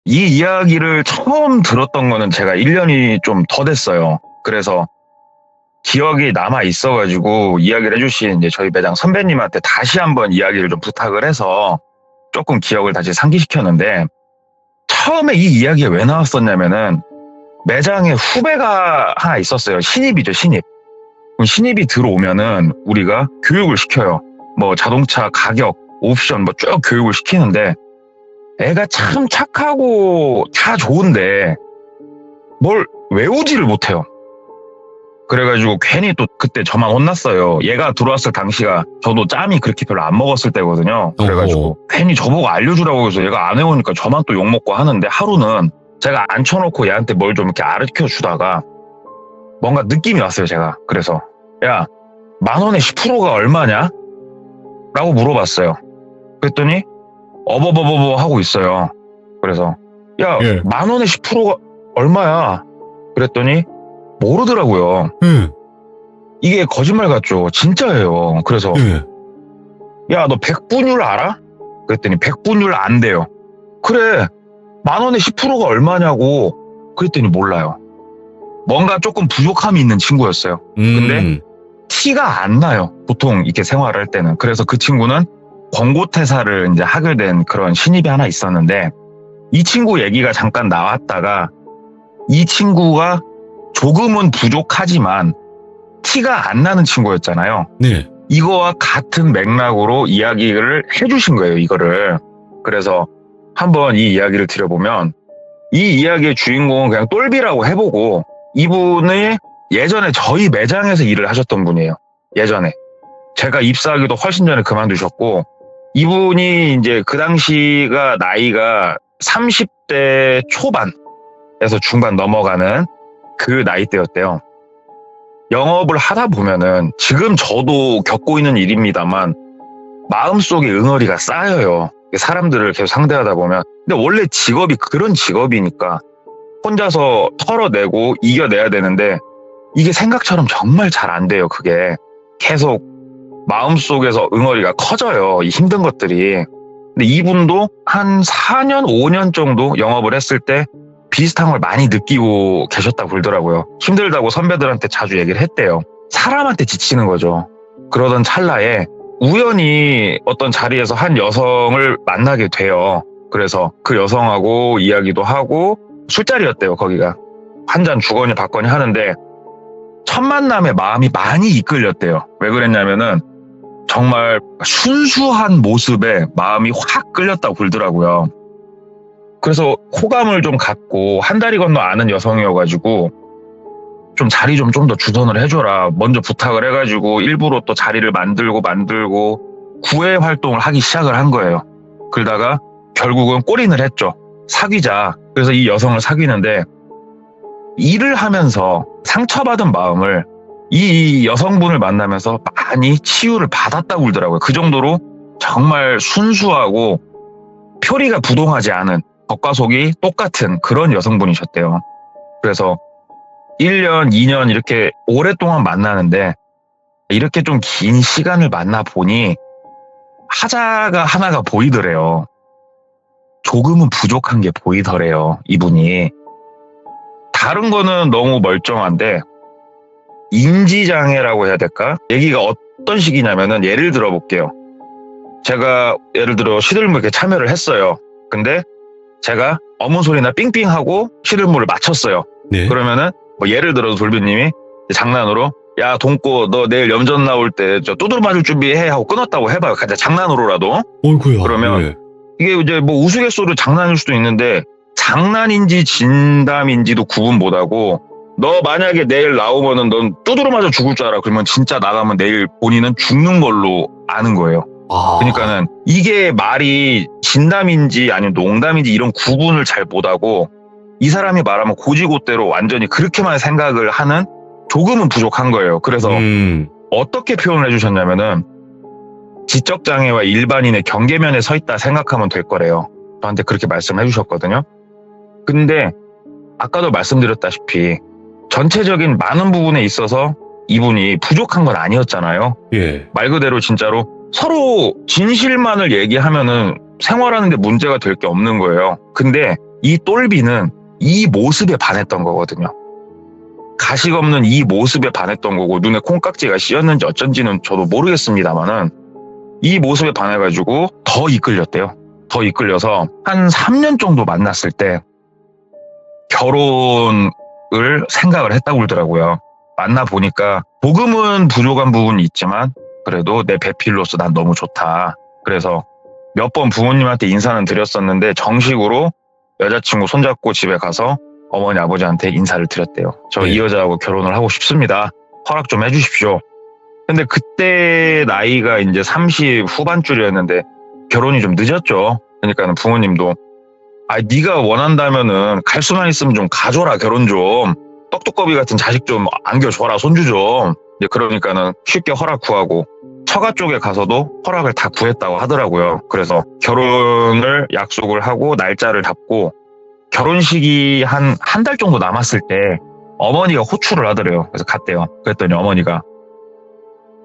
이 이야기를 처음 들었던 거는 제가 1년이 좀 더 됐어요. 그래서 기억이 남아 있어가지고 이야기를 해주신 이제 저희 매장 선배님한테 다시 한번 이야기를 좀 부탁을 해서 조금 기억을 다시 상기시켰는데, 처음에 이 이야기가 왜 나왔었냐면은 매장에 후배가 하나 있었어요. 신입이죠, 신입. 그럼 신입이 들어오면은 우리가 교육을 시켜요. 뭐 자동차 가격, 옵션 뭐 쭉 교육을 시키는데, 애가 참 착하고 다 좋은데 뭘 외우지를 못해요. 그래가지고 괜히 또 그때 저만 혼났어요. 얘가 들어왔을 당시가 저도 짬이 그렇게 별로 안 먹었을 때거든요. 그래가지고 괜히 저보고 알려주라고 해서 얘가 안 외우니까 저만 또 욕먹고 하는데, 하루는 제가 앉혀놓고 얘한테 뭘 좀 이렇게 가르쳐 주다가 뭔가 느낌이 왔어요, 제가. 그래서 야, 10,000원에 10%가 얼마냐? 라고 물어봤어요. 그랬더니 어버버버버 하고 있어요. 그래서 야, 예. 10,000원에 10%가 얼마야? 그랬더니 모르더라고요. 이게 거짓말 같죠? 진짜예요. 그래서 야, 너 백분율 알아? 그랬더니 백분율 안 돼요. 그래, 10,000원에 10%가 얼마냐고. 그랬더니 몰라요. 뭔가 조금 부족함이 있는 친구였어요. 근데 티가 안 나요, 보통 이렇게 생활할 때는. 그래서 그 친구는 권고퇴사를 이제 하게 된 그런 신입이 하나 있었는데, 이 친구 얘기가 잠깐 나왔다가, 이 친구가 조금은 부족하지만 티가 안 나는 친구였잖아요. 네. 이거와 같은 맥락으로 이야기를 해주신 거예요, 이거를. 그래서 한번 이 이야기를 드려보면, 이 이야기의 주인공은 그냥 똘비라고 해보고, 이분이 예전에 저희 매장에서 일을 하셨던 분이에요. 예전에. 제가 입사하기도 훨씬 전에 그만두셨고, 이분이 이제 그 당시가 나이가 30대 초반에서 중반 넘어가는 그 나이대였대요. 영업을 하다 보면은, 지금 저도 겪고 있는 일입니다만 마음속에 응어리가 쌓여요. 사람들을 계속 상대하다 보면. 근데 원래 직업이 그런 직업이니까 혼자서 털어내고 이겨내야 되는데, 이게 생각처럼 정말 잘 안 돼요. 그게 계속 마음속에서 응어리가 커져요, 이 힘든 것들이. 근데 이분도 한 4년, 5년 정도 영업을 했을 때 비슷한 걸 많이 느끼고 계셨다고 그러더라고요. 힘들다고 선배들한테 자주 얘기를 했대요. 사람한테 지치는 거죠. 그러던 찰나에 우연히 어떤 자리에서 한 여성을 만나게 돼요. 그래서 그 여성하고 이야기도 하고, 술자리였대요, 거기가. 한 잔 주거니 받거니 하는데 첫 만남에 마음이 많이 이끌렸대요. 왜 그랬냐면은 정말 순수한 모습에 마음이 확 끌렸다고 그러더라고요. 그래서 호감을 좀 갖고 한 다리 건너 아는 여성이어가지고 좀 자리 좀 더 주선을 해줘라 먼저 부탁을 해가지고, 일부러 또 자리를 만들고 구애 활동을 하기 시작을 한 거예요. 그러다가 결국은 골인을 했죠. 사귀자. 그래서 이 여성을 사귀는데, 일을 하면서 상처받은 마음을 이 여성분을 만나면서 많이 치유를 받았다고 그러더라고요. 그 정도로 정말 순수하고 표리가 부동하지 않은, 겉과 속이 똑같은 그런 여성분이셨대요. 그래서 1년, 2년 이렇게 오랫동안 만나는데, 이렇게 좀 긴 시간을 만나 보니 하자가 하나가 보이더래요. 조금은 부족한 게 보이더래요, 이분이. 다른 거는 너무 멀쩡한데 인지장애라고 해야 될까? 얘기가 어떤 식이냐면은, 예를 들어 볼게요. 제가 예를 들어 시들물에 참여를 했어요. 근데 제가 어문 소리나 삥삥하고 시들물을 맞췄어요. 네. 그러면은 뭐 예를 들어 돌비님이 장난으로 야 동꼬 너 내일 염전 나올 때 저 두드러 맞을 준비해 하고 끊었다고 해봐요. 그냥 장난으로라도. 어이구야. 그러면 네. 이게 이제 뭐 우스갯소리로 장난일 수도 있는데, 장난인지 진담인지도 구분 못하고, 너 만약에 내일 나오면은 넌 두드러 맞아 죽을 줄 알아. 그러면 진짜 나가면 내일 본인은 죽는 걸로 아는 거예요. 그러니까는 이게 말이 진담인지 아니면 농담인지 이런 구분을 잘 못하고, 이 사람이 말하면 고지고대로 완전히 그렇게만 생각을 하는, 조금은 부족한 거예요. 그래서 어떻게 표현을 해주셨냐면은, 지적장애와 일반인의 경계면에 서 있다 생각하면 될 거래요. 저한테 그렇게 말씀해 주셨거든요. 근데 아까도 말씀드렸다시피 전체적인 많은 부분에 있어서 이분이 부족한 건 아니었잖아요. 예. 말 그대로 진짜로 서로 진실만을 얘기하면은 생활하는데 문제가 될 게 없는 거예요. 근데 이 똘비는 이 모습에 반했던 거거든요. 가식 없는 이 모습에 반했던 거고, 눈에 콩깍지가 씌었는지 어쩐지는 저도 모르겠습니다만은 이 모습에 반해가지고 더 이끌렸대요. 더 이끌려서 한 3년 정도 만났을 때 결혼을 생각을 했다고 그러더라고요. 만나보니까 조금은 부족한 부분이 있지만 그래도 내 배필로서 난 너무 좋다. 그래서 몇 번 부모님한테 인사는 드렸었는데 정식으로 여자친구 손잡고 집에 가서 어머니 아버지한테 인사를 드렸대요. 저 이 여자하고 결혼을 하고 싶습니다. 허락 좀 해주십시오. 근데 그때 나이가 이제 30 후반줄이었는데 결혼이 좀 늦었죠. 그러니까는 부모님도 네가 원한다면은 갈 수만 있으면 좀 가줘라, 결혼 좀. 떡두꺼비 같은 자식 좀 안겨줘라, 손주 좀. 이제 그러니까는 쉽게 허락 구하고 처가 쪽에 가서도 허락을 다 구했다고 하더라고요. 그래서 결혼을 약속을 하고 날짜를 잡고 결혼식이 한 달 정도 남았을 때 어머니가 호출을 하더래요. 그래서 갔대요. 그랬더니 어머니가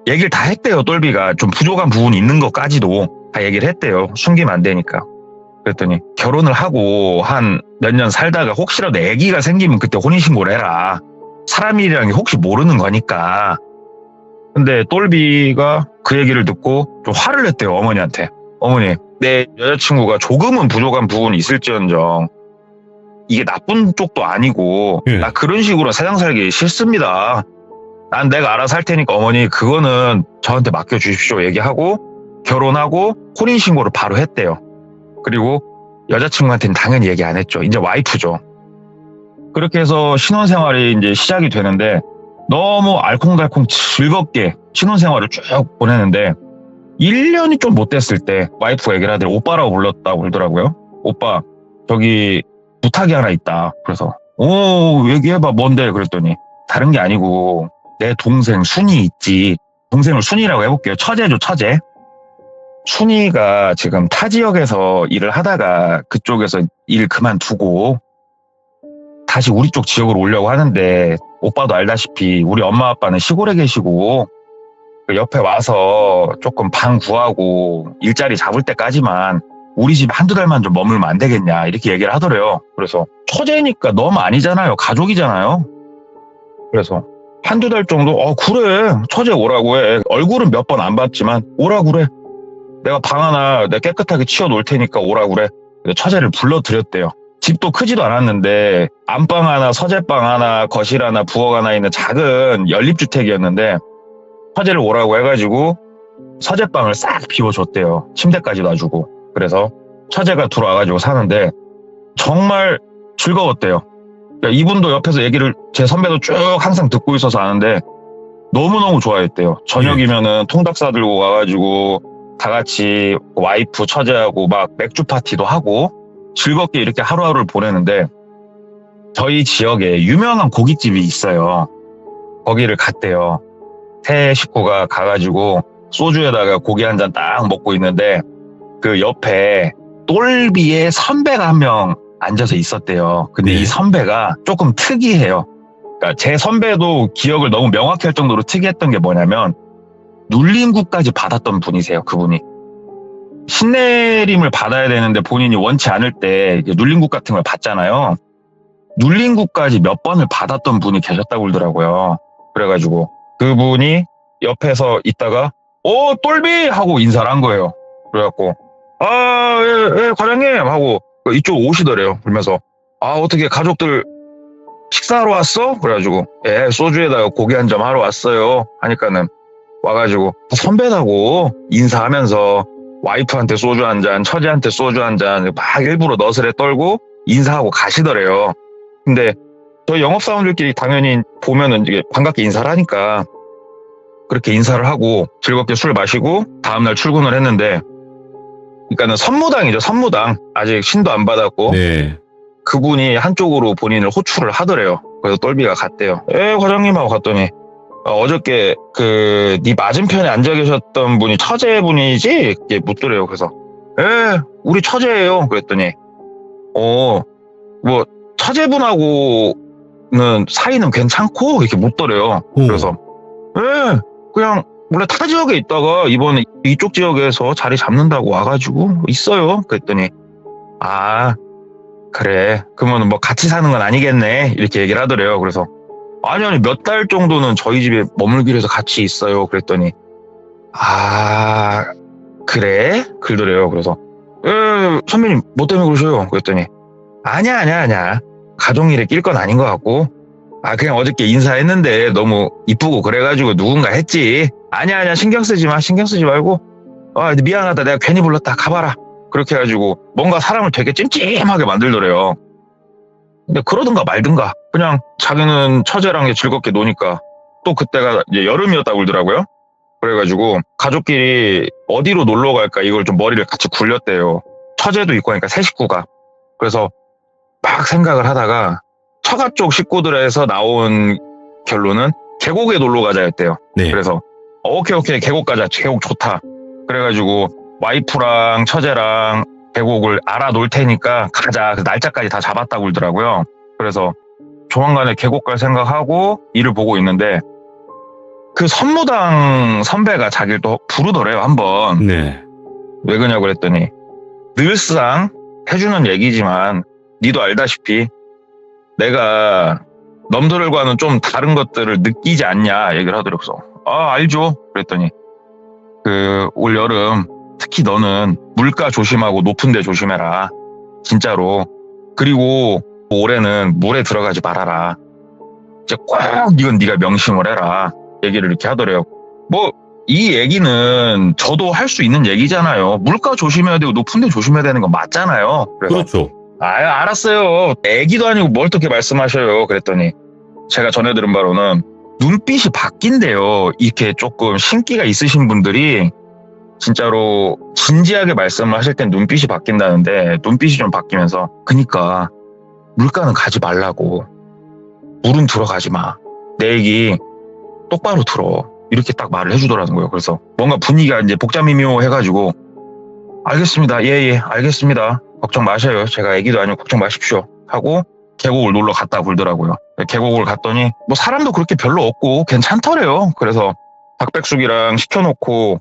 얘기를 다 했대요. 똘비가 좀 부족한 부분이 있는 것까지도 다 얘기를 했대요. 숨기면 안 되니까. 그랬더니 결혼을 하고 한 몇 년 살다가 혹시라도 아기가 생기면 그때 혼인신고를 해라. 사람이라는 게 혹시 모르는 거니까. 근데 똘비가 그 얘기를 듣고 좀 화를 냈대요. 어머니한테. 어머니, 내 여자친구가 조금은 부족한 부분이 있을지언정 이게 나쁜 쪽도 아니고 나 그런 식으로 세상 살기 싫습니다. 난 내가 알아서 할 테니까 어머니 그거는 저한테 맡겨주십시오 얘기하고 결혼하고 혼인신고를 바로 했대요. 그리고 여자친구한테는 당연히 얘기 안 했죠. 이제 와이프죠. 그렇게 해서 신혼생활이 이제 시작이 되는데 너무 알콩달콩 즐겁게 신혼생활을 쭉 보내는데 1년이 좀 못 됐을 때 와이프가 얘기를 하더니 오빠라고 불렀다고 그러더라고요. 오빠 저기 부탁이 하나 있다. 그래서 얘기해봐 뭔데 그랬더니 다른 게 아니고 내 동생 순이 있지. 동생을 순이라고 해볼게요. 처제죠, 처제. 순이가 지금 타 지역에서 일을 하다가 그쪽에서 일 그만두고 다시 우리 쪽 지역으로 오려고 하는데 오빠도 알다시피 우리 엄마 아빠는 시골에 계시고 옆에 와서 조금 방 구하고 일자리 잡을 때까지만 우리 집 한두 달만 좀 머물면 안 되겠냐 이렇게 얘기를 하더래요. 그래서 처제니까 너무 아니잖아요. 가족이잖아요. 그래서 한두 달 정도 그래 처제 오라고 해. 얼굴은 몇 번 안 봤지만 오라고 그래. 내가 방 하나 내가 깨끗하게 치워 놓을 테니까 오라고 그래. 처제를 불러드렸대요. 집도 크지도 않았는데 안방 하나, 서재방 하나, 거실 하나, 부엌 하나 있는 작은 연립주택이었는데 처제를 오라고 해가지고 서재방을 싹 비워줬대요. 침대까지 놔주고. 그래서 처제가 들어와가지고 사는데 정말 즐거웠대요. 그러니까 이분도 옆에서 얘기를 제 선배도 쭉 항상 듣고 있어서 아는데 너무너무 좋아했대요. 저녁이면은 통닭 싸들고 와가지고 다 같이 와이프 처제하고 막 맥주 파티도 하고 즐겁게 이렇게 하루하루를 보내는데 저희 지역에 유명한 고깃집이 있어요. 거기를 갔대요. 세 식구가 가가지고 소주에다가 고기 한 잔 딱 먹고 있는데 그 옆에 똘비의 선배가 한 명 앉아서 있었대요. 근데 이 선배가 조금 특이해요. 그러니까 제 선배도 기억을 너무 명확히 할 정도로 특이했던 게 뭐냐면 눌림구까지 받았던 분이세요. 그분이. 신내림을 받아야 되는데 본인이 원치 않을 때 눌림국 같은 걸 받잖아요. 눌림국까지 몇 번을 받았던 분이 계셨다고 그러더라고요. 그래가지고 그분이 옆에서 있다가 똘비! 하고 인사를 한 거예요. 그래갖고 예, 과장님! 하고 이쪽 오시더래요. 그러면서 어떻게 가족들 식사하러 왔어? 그래가지고 소주에다가 고기 한 점 하러 왔어요. 하니까는 와가지고 선배라고 인사하면서 와이프한테 소주 한 잔, 처제한테 소주 한 잔 막 일부러 너스레 떨고 인사하고 가시더래요. 근데 저희 영업사원들끼리 당연히 보면은 이게 반갑게 인사를 하니까 그렇게 인사를 하고 즐겁게 술 마시고 다음날 출근을 했는데 그러니까는 선무당이죠. 선무당. 아직 신도 안 받았고 그분이 한쪽으로 본인을 호출을 하더래요. 그래서 똘비가 갔대요. 과장님 하고 갔더니 어저께 네 맞은편에 앉아 계셨던 분이 처제분이지? 이렇게 묻더래요. 그래서 우리 처제예요. 그랬더니 뭐 처제분하고는 사이는 괜찮고? 이렇게 묻더래요. 그래서 그냥 원래 타 지역에 있다가 이번에 이쪽 지역에서 자리 잡는다고 와가지고 있어요. 그랬더니 그래. 그러면 뭐 같이 사는 건 아니겠네. 이렇게 얘기를 하더래요. 그래서 아니 몇 달 정도는 저희 집에 머물기로 해서 같이 있어요. 그랬더니 아 그래? 그러더래요. 그래서 선배님 뭐 때문에 그러셔요? 그랬더니 아니야. 가족일에 낄 건 아닌 것 같고 그냥 어저께 인사했는데 너무 이쁘고 그래가지고 누군가 했지. 아니야 신경 쓰지 말고 미안하다 내가 괜히 불렀다 가봐라. 그렇게 해가지고 뭔가 사람을 되게 찜찜하게 만들더래요. 근데 그러든가 말든가 그냥 자기는 처제랑 즐겁게 노니까 또 그때가 이제 여름이었다고 그러더라고요. 그래가지고 가족끼리 어디로 놀러 갈까 이걸 좀 머리를 같이 굴렸대요. 처제도 있고 하니까 세 식구가. 그래서 막 생각을 하다가 처가 쪽 식구들에서 나온 결론은 계곡에 놀러 가자였대요. 네. 그래서 오케이 계곡 가자. 계곡 좋다. 그래가지고 와이프랑 처제랑 계곡을 알아놓을 테니까 가자. 그 날짜까지 다 잡았다고 그러더라고요. 그래서 조만간에 계곡 갈 생각하고 일을 보고 있는데 그 선무당 선배가 자기를 또 부르더래요. 한번. 네. 왜 그러냐고 그랬더니 늘상 해주는 얘기지만 니도 알다시피 내가 넘들과는 좀 다른 것들을 느끼지 않냐 얘기를 하더라고요. 그래서 알죠. 그랬더니 올 여름 특히 너는 물가 조심하고 높은 데 조심해라. 진짜로. 그리고 올해는 물에 들어가지 말아라. 이제 꼭 이건 네가 명심을 해라. 얘기를 이렇게 하더래요. 이 얘기는 저도 할 수 있는 얘기잖아요. 물가 조심해야 되고 높은 데 조심해야 되는 건 맞잖아요. 그래서 그렇죠. 알았어요. 애기도 아니고 뭘 그렇게 말씀하셔요. 그랬더니 제가 전해 들은 바로는 눈빛이 바뀐대요. 이렇게 조금 신기가 있으신 분들이 진짜로 진지하게 말씀을 하실 땐 눈빛이 바뀐다는데 눈빛이 좀 바뀌면서 그니까 물가는 가지 말라고. 물은 들어가지 마. 내 얘기 똑바로 들어. 이렇게 딱 말을 해주더라는 거예요. 그래서 뭔가 분위기가 이제 복잡미묘해가지고 알겠습니다. 예, 알겠습니다. 걱정 마셔요. 제가 애기도 아니고 걱정 마십시오. 하고 계곡을 놀러 갔다 굴더라고요. 계곡을 갔더니 사람도 그렇게 별로 없고 괜찮더래요. 그래서 닭백숙이랑 시켜놓고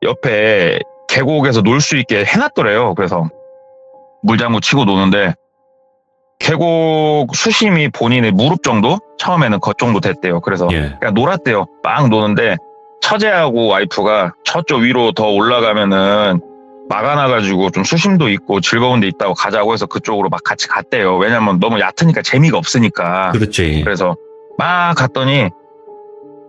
옆에 계곡에서 놀 수 있게 해놨더래요. 그래서 물장구 치고 노는데 계곡 수심이 본인의 무릎 정도? 처음에는 그 정도 됐대요. 그래서 그냥 놀았대요. 막 노는데 처제하고 와이프가 저쪽 위로 더 올라가면은 막아놔가지고 좀 수심도 있고 즐거운 데 있다고 가자고 해서 그쪽으로 막 같이 갔대요. 왜냐면 너무 얕으니까 재미가 없으니까. 그렇지. 그래서 막 갔더니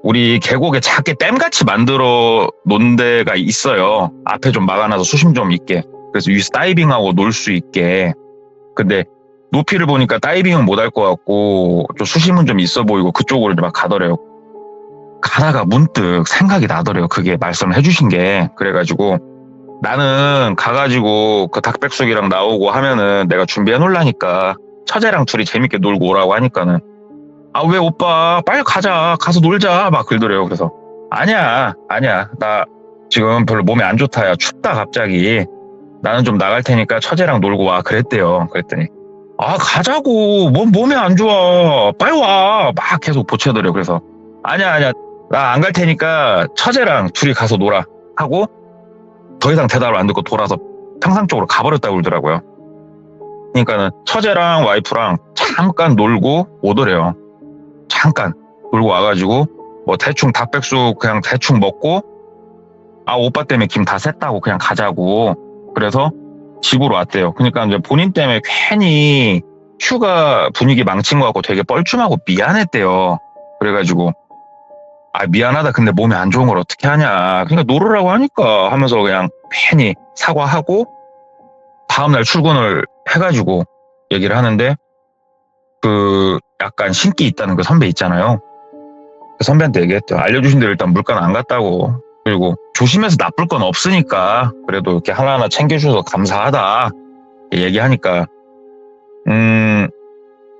우리 계곡에 작게 댐같이 만들어 놓은 데가 있어요. 앞에 좀 막아놔서 수심 좀 있게. 그래서 위에서 다이빙하고 놀 수 있게. 근데 높이를 보니까 다이빙은 못할 것 같고 좀 수심은 좀 있어 보이고 그쪽으로 막 가더래요. 가다가 문득 생각이 나더래요. 그게 말씀을 해주신 게. 그래가지고 나는 가가지고 그 닭백숙이랑 나오고 하면은 내가 준비해 놓으려니까 처제랑 둘이 재밌게 놀고 오라고 하니까는 왜 오빠 빨리 가서 놀자 막 그러더래요. 그래서 아니야 나 지금 별로 몸이 안 좋다. 야 춥다 갑자기. 나는 좀 나갈 테니까 처제랑 놀고 와 그랬대요. 그랬더니 가자고. 뭔 몸이 안 좋아. 빨리 와. 막 계속 보채더래요. 그래서 아니야 나 안 갈 테니까 처제랑 둘이 가서 놀아 하고 더 이상 대답을 안 듣고 돌아서 평상 쪽으로 가버렸다고 그러더라고요. 그러니까는 처제랑 와이프랑 잠깐 놀고 오더래요. 잠깐 놀고 와가지고 대충 닭백숙 그냥 대충 먹고 오빠 때문에 김 다 샜다고 그냥 가자고. 그래서 집으로 왔대요. 그러니까 이제 본인 때문에 괜히 휴가 분위기 망친 것 같고 되게 뻘쭘하고 미안했대요. 그래가지고 미안하다. 근데 몸이 안 좋은 걸 어떻게 하냐. 그러니까 놀으라고 하니까 하면서 그냥 괜히 사과하고 다음날 출근을 해가지고 얘기를 하는데 약간 신기 있다는 그 선배 있잖아요. 그 선배한테 얘기했대요. 알려주신 대로 일단 물가는 안 갔다고. 그리고 조심해서 나쁠 건 없으니까 그래도 이렇게 하나하나 챙겨주셔서 감사하다 얘기하니까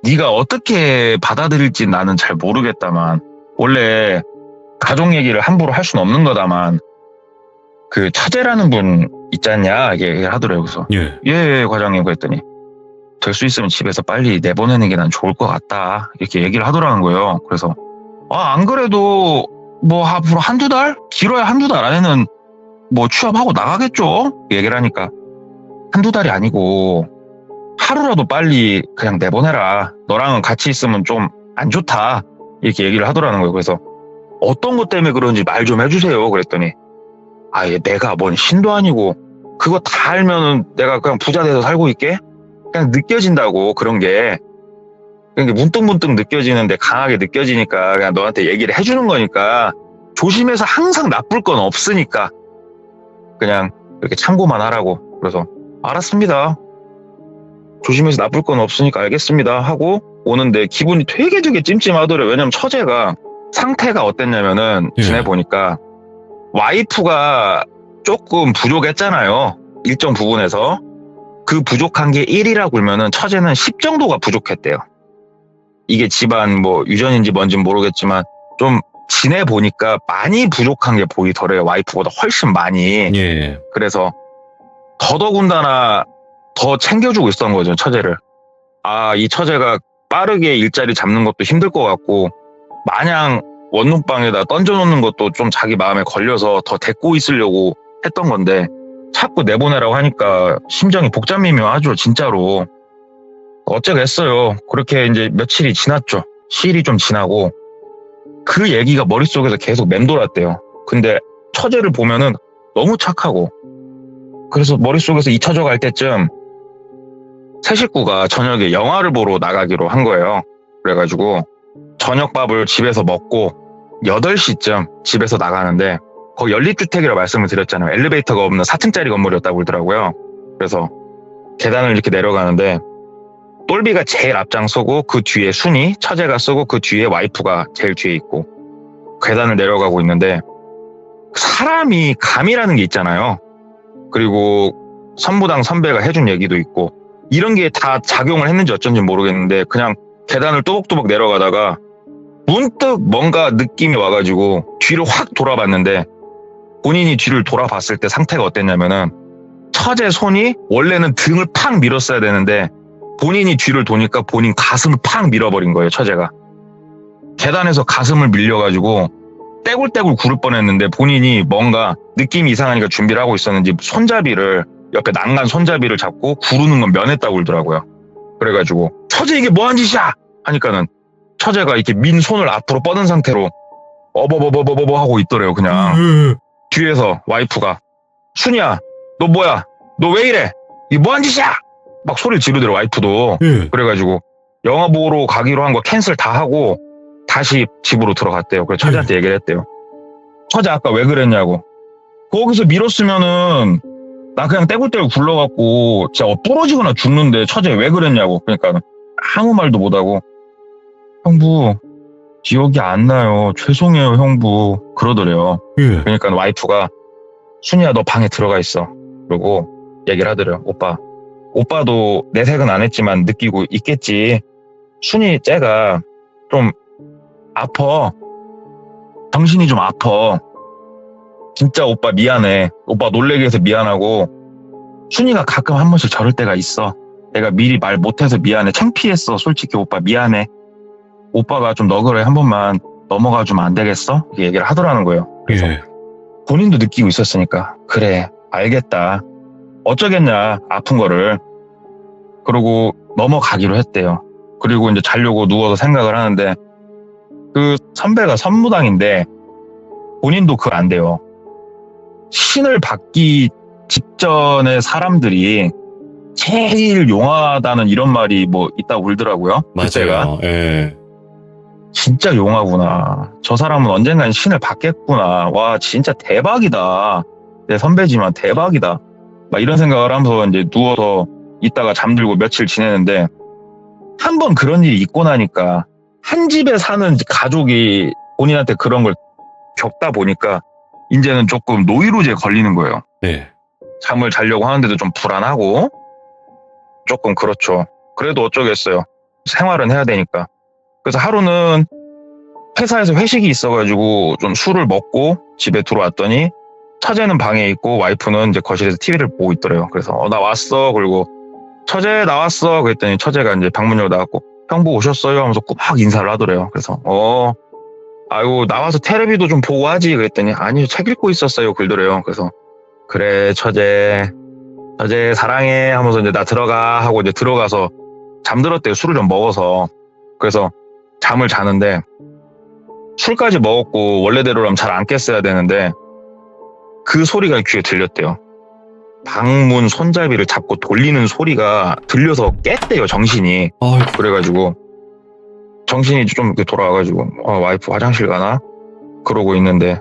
네가 어떻게 받아들일지 나는 잘 모르겠다만 원래 가족 얘기를 함부로 할 수는 없는 거다만 그 처제라는 분 있잖냐 얘기를 하더라고요. 그래서 예 과장님 그랬더니 될 수 있으면 집에서 빨리 내보내는 게 난 좋을 것 같다 이렇게 얘기를 하더라는 거예요. 그래서 안 그래도 앞으로 한두 달? 길어야 한두 달 안에는 취업하고 나가겠죠? 얘기를 하니까 한두 달이 아니고 하루라도 빨리 그냥 내보내라. 너랑은 같이 있으면 좀 안 좋다. 이렇게 얘기를 하더라는 거예요. 그래서 어떤 것 때문에 그런지 말 좀 해주세요. 그랬더니 얘 내가 뭔 신도 아니고 그거 다 알면은 내가 그냥 부자 돼서 살고 있게? 그냥 느껴진다고 그런 게 문득문득 느껴지는데 강하게 느껴지니까 그냥 너한테 얘기를 해주는 거니까 조심해서 항상 나쁠 건 없으니까 그냥 이렇게 참고만 하라고. 그래서 알았습니다. 조심해서 나쁠 건 없으니까 알겠습니다 하고 오는데 기분이 되게 찜찜하더래요. 왜냐면 처제가 상태가 어땠냐면은 지내보니까 와이프가 조금 부족했잖아요. 일정 부분에서. 그 부족한 게 1이라고 그러면은 처제는 10 정도가 부족했대요. 이게 집안 뭐 유전인지 뭔지는 모르겠지만 좀 지내보니까 많이 부족한 게 보이더래요. 와이프보다 훨씬 많이. 예. 그래서 더더군다나 더 챙겨주고 있었던 거죠, 처제를. 이 처제가 빠르게 일자리 잡는 것도 힘들 것 같고 마냥 원룸방에다 던져놓는 것도 좀 자기 마음에 걸려서 더 데리고 있으려고 했던 건데 자꾸 내보내라고 하니까 심정이 복잡미묘하죠, 진짜로. 어쩌겠어요. 그렇게 이제 며칠이 지났죠. 시일이 좀 지나고 그 얘기가 머릿속에서 계속 맴돌았대요. 근데 처제를 보면은 너무 착하고 그래서 머릿속에서 잊혀져 갈 때쯤 세 식구가 저녁에 영화를 보러 나가기로 한 거예요. 그래가지고 저녁밥을 집에서 먹고 8시쯤 집에서 나가는데 거기 연립주택이라고 말씀을 드렸잖아요. 엘리베이터가 없는 4층짜리 건물이었다고 그러더라고요. 그래서 계단을 이렇게 내려가는데 똘비가 제일 앞장서고 그 뒤에 순이, 처제가 쓰고 그 뒤에 와이프가 제일 뒤에 있고 계단을 내려가고 있는데 사람이 감이라는 게 있잖아요. 그리고 선무당 선배가 해준 얘기도 있고 이런 게 다 작용을 했는지 어쩐지 모르겠는데 그냥 계단을 또박또박 내려가다가 문득 뭔가 느낌이 와가지고 뒤를 확 돌아봤는데 본인이 뒤를 돌아봤을 때 상태가 어땠냐면은 처제 손이 원래는 등을 팍 밀었어야 되는데 본인이 뒤를 도니까 본인 가슴을 팍 밀어버린 거예요, 처제가. 계단에서 가슴을 밀려가지고 떼굴떼굴 구를 뻔했는데 본인이 뭔가 느낌이 이상하니까 준비를 하고 있었는지 손잡이를 옆에 난간 손잡이를 잡고 구르는 건 면했다고 그러더라고요. 그래가지고 처제 이게 뭐한 짓이야 하니까는 처제가 이렇게 민 손을 앞으로 뻗은 상태로 어버버버버버 하고 있더래요. 그냥 뒤에서 와이프가 순이야 너 뭐야 너 왜 이래 이게 뭐한 짓이야 막 소리를 지르더래요, 와이프도. 그래가지고 영화 보러 가기로 한 거 캔슬 다 하고 다시 집으로 들어갔대요. 그래서 처제한테 얘기를 했대요. 처제 아까 왜 그랬냐고. 거기서 밀었으면은 나 그냥 떼굴떼굴 굴러갖고 진짜 부러지거나 죽는데 처제 왜 그랬냐고. 그러니까 아무 말도 못하고 형부 기억이 안 나요. 죄송해요 형부 그러더래요. 그러니까 와이프가 순이야 너 방에 들어가 있어. 그러고 얘기를 하더래요. 오빠도 내색은 안 했지만 느끼고 있겠지. 순이 쟤가 좀 아파. 정신이 좀 아파. 진짜 오빠 미안해. 오빠 놀래게 해서 미안하고 순이가 가끔 한 번씩 저럴 때가 있어. 내가 미리 말 못해서 미안해. 창피했어. 솔직히 오빠 미안해. 오빠가 좀 너그러이 한 번만 넘어가 주면 안 되겠어? 이렇게 얘기를 하더라는 거예요. 그래서 본인도 느끼고 있었으니까 그래 알겠다. 어쩌겠냐 아픈 거를. 그러고 넘어가기로 했대요. 그리고 이제 자려고 누워서 생각을 하는데 그 선배가 선무당인데 본인도 그거 안 돼요. 신을 받기 직전에 사람들이 제일 용하다는 이런 말이 뭐 있다고 그러더라고요. 맞아요. 예. 진짜 용하구나. 저 사람은 언젠간 신을 받겠구나. 와 진짜 대박이다. 내 선배지만 대박이다. 막 이런 생각을 하면서 이제 누워서 있다가 잠들고 며칠 지내는데 한 번 그런 일이 있고 나니까 한 집에 사는 가족이 본인한테 그런 걸 겪다 보니까 이제는 조금 노이로제에 걸리는 거예요. 네. 잠을 자려고 하는데도 좀 불안하고 조금 그렇죠. 그래도 어쩌겠어요. 생활은 해야 되니까. 그래서 하루는 회사에서 회식이 있어가지고 좀 술을 먹고 집에 들어왔더니 처제는 방에 있고 와이프는 이제 거실에서 TV를 보고 있더래요. 그래서 나 왔어. 그리고 처제 나왔어. 그랬더니 처제가 이제 방문 열고 나왔고 형부 오셨어요 하면서 막 인사를 하더래요. 그래서 아이고 나와서 텔레비도 좀 보고 하지. 그랬더니 아니요 책 읽고 있었어요. 그러더래요. 그래서 그래 처제 어제 사랑해 하면서 이제 나 들어가 하고 이제 들어가서 잠들었대요. 술을 좀 먹어서. 그래서 잠을 자는데 술까지 먹었고 원래대로라면 잘 안 깼어야 되는데 그 소리가 귀에 들렸대요. 방문 손잡이를 잡고 돌리는 소리가 들려서 깼대요, 정신이. 아이고. 그래가지고 정신이 좀 이렇게 돌아와가지고 와이프 화장실 가나? 그러고 있는데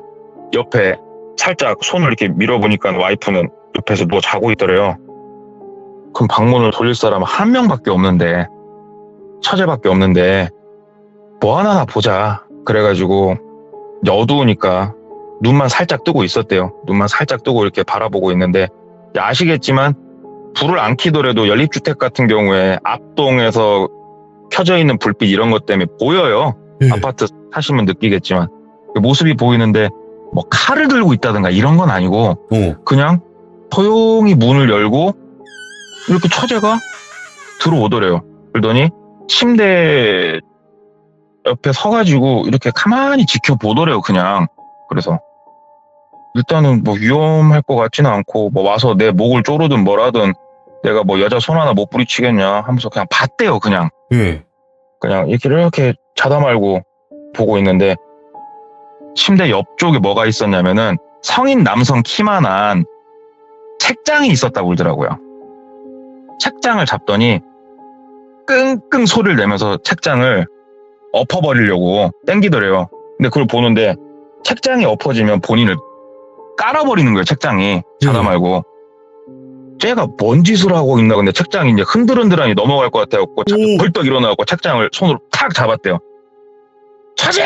옆에 살짝 손을 이렇게 밀어보니까 와이프는 옆에서 누워 자고 있더래요. 그럼 방문을 돌릴 사람은 한 명밖에 없는데, 처제밖에 없는데 뭐 하나 보자. 그래가지고 이제 어두우니까 눈만 살짝 뜨고 있었대요. 눈만 살짝 뜨고 이렇게 바라보고 있는데, 아시겠지만 불을 안 켜더라도 연립주택 같은 경우에 앞동에서 켜져 있는 불빛 이런 것 때문에 보여요. 예. 아파트 사시면 느끼겠지만 그 모습이 보이는데 뭐 칼을 들고 있다든가 이런 건 아니고 그냥 조용히 문을 열고 이렇게 처제가 들어오더래요. 그러더니 침대 옆에 서가지고 이렇게 가만히 지켜보더래요, 그냥. 그래서 일단은 뭐 위험할 것 같지는 않고 뭐 와서 내 목을 조르든 뭐라든 내가 뭐 여자 손 하나 못 부리치겠냐 하면서 그냥 봤대요, 그냥. 예. 그냥 이렇게 자다 말고 보고 있는데 침대 옆쪽에 뭐가 있었냐면은 성인 남성 키만한 책장이 있었다고 그러더라고요. 책장을 잡더니 끙끙 소리를 내면서 책장을 엎어버리려고 땡기더래요. 근데 그걸 보는데 책장이 엎어지면 본인을 깔아버리는 거예요, 책장이. 자다 말고. 쟤가 뭔 짓을 하고 있나. 근데 책장이 이제 흔들흔들하니 넘어갈 것 같아갖고 벌떡 일어나갖고 책장을 손으로 탁 잡았대요. 처제!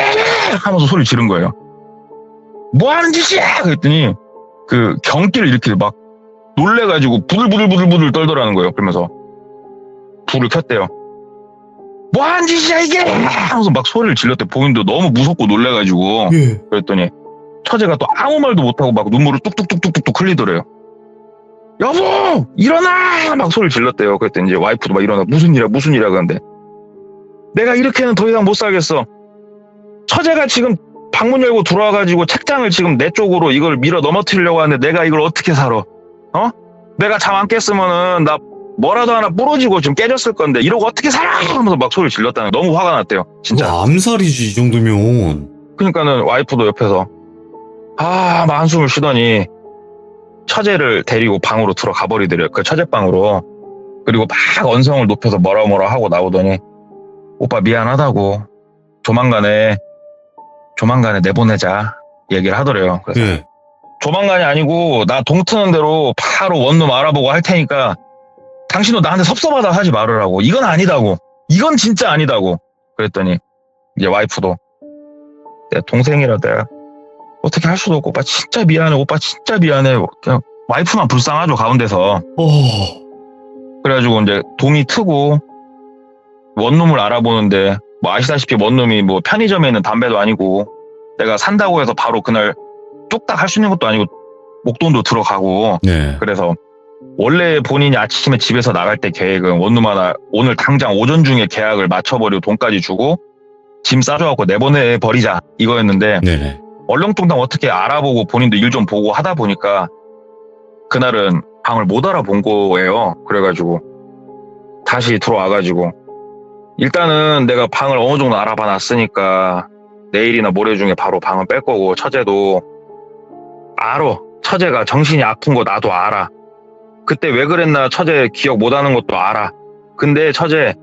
하면서 소리 지른 거예요. 뭐 하는 짓이야! 그랬더니 그 경기를 이렇게 막 놀래가지고 부들부들 떨더라는 거예요. 그러면서 불을 켰대요. 뭐 하는 짓이야 이게! 하면서 막 소리를 질렀대요. 본인도 너무 무섭고 놀래가지고. 예. 그랬더니 처제가 또 아무 말도 못하고 막 눈물을 뚝뚝뚝뚝뚝 흘리더래요. 여보! 일어나! 막 소리를 질렀대요. 그랬더니 이제 와이프도 막 일어나. 무슨 일이야 그런데. 내가 이렇게는 더 이상 못 살겠어. 처제가 지금 방문 열고 들어와가지고 책장을 지금 내 쪽으로 이걸 밀어 넘어뜨리려고 하는데 내가 이걸 어떻게 살아? 내가 잠 안 깼으면은 나 뭐라도 하나 부러지고 지금 깨졌을 건데 이러고 어떻게 살아? 하면서 막 소리를 질렀다는 거예요. 너무 화가 났대요. 진짜. 이거 암살이지, 이 정도면. 그러니까는 와이프도 옆에서 막 한숨을 쉬더니 처제를 데리고 방으로 들어가 버리더래요. 그 처제방으로. 그리고 막 언성을 높여서 뭐라 하고 나오더니 오빠 미안하다고 조만간에 내보내자 얘기를 하더래요. 그래서 예. 조만간이 아니고 나 동트는 대로 바로 원룸 알아보고 할 테니까 당신도 나한테 섭섭하다 하지 말으라고. 이건 아니다고. 이건 진짜 아니다고. 그랬더니 이제 와이프도 내 동생이라 내가 어떻게 할 수도 없고 오빠 진짜 미안해. 그냥 와이프만 불쌍하죠, 가운데서. 그래가지고 이제 동이 트고 원룸을 알아보는데 뭐 아시다시피 원룸이 뭐 편의점에 있는 담배도 아니고 내가 산다고 해서 바로 그날 뚝딱 할 수 있는 것도 아니고 목돈도 들어가고. 네. 그래서 원래 본인이 아침에 집에서 나갈 때 계획은 원룸 하나 오늘 당장 오전 중에 계약을 맞춰버리고 돈까지 주고 짐 싸줘갖고 내보내버리자 이거였는데 네네. 얼렁뚱땅 어떻게 알아보고 본인도 일 좀 보고 하다 보니까 그날은 방을 못 알아본 거예요. 그래가지고 다시 들어와가지고 일단은 내가 방을 어느 정도 알아봐 놨으니까 내일이나 모레 중에 바로 방을 뺄 거고 처제도 알아. 처제가 정신이 아픈 거 나도 알아. 그때 왜 그랬나 처제 기억 못하는 것도 알아. 근데 처제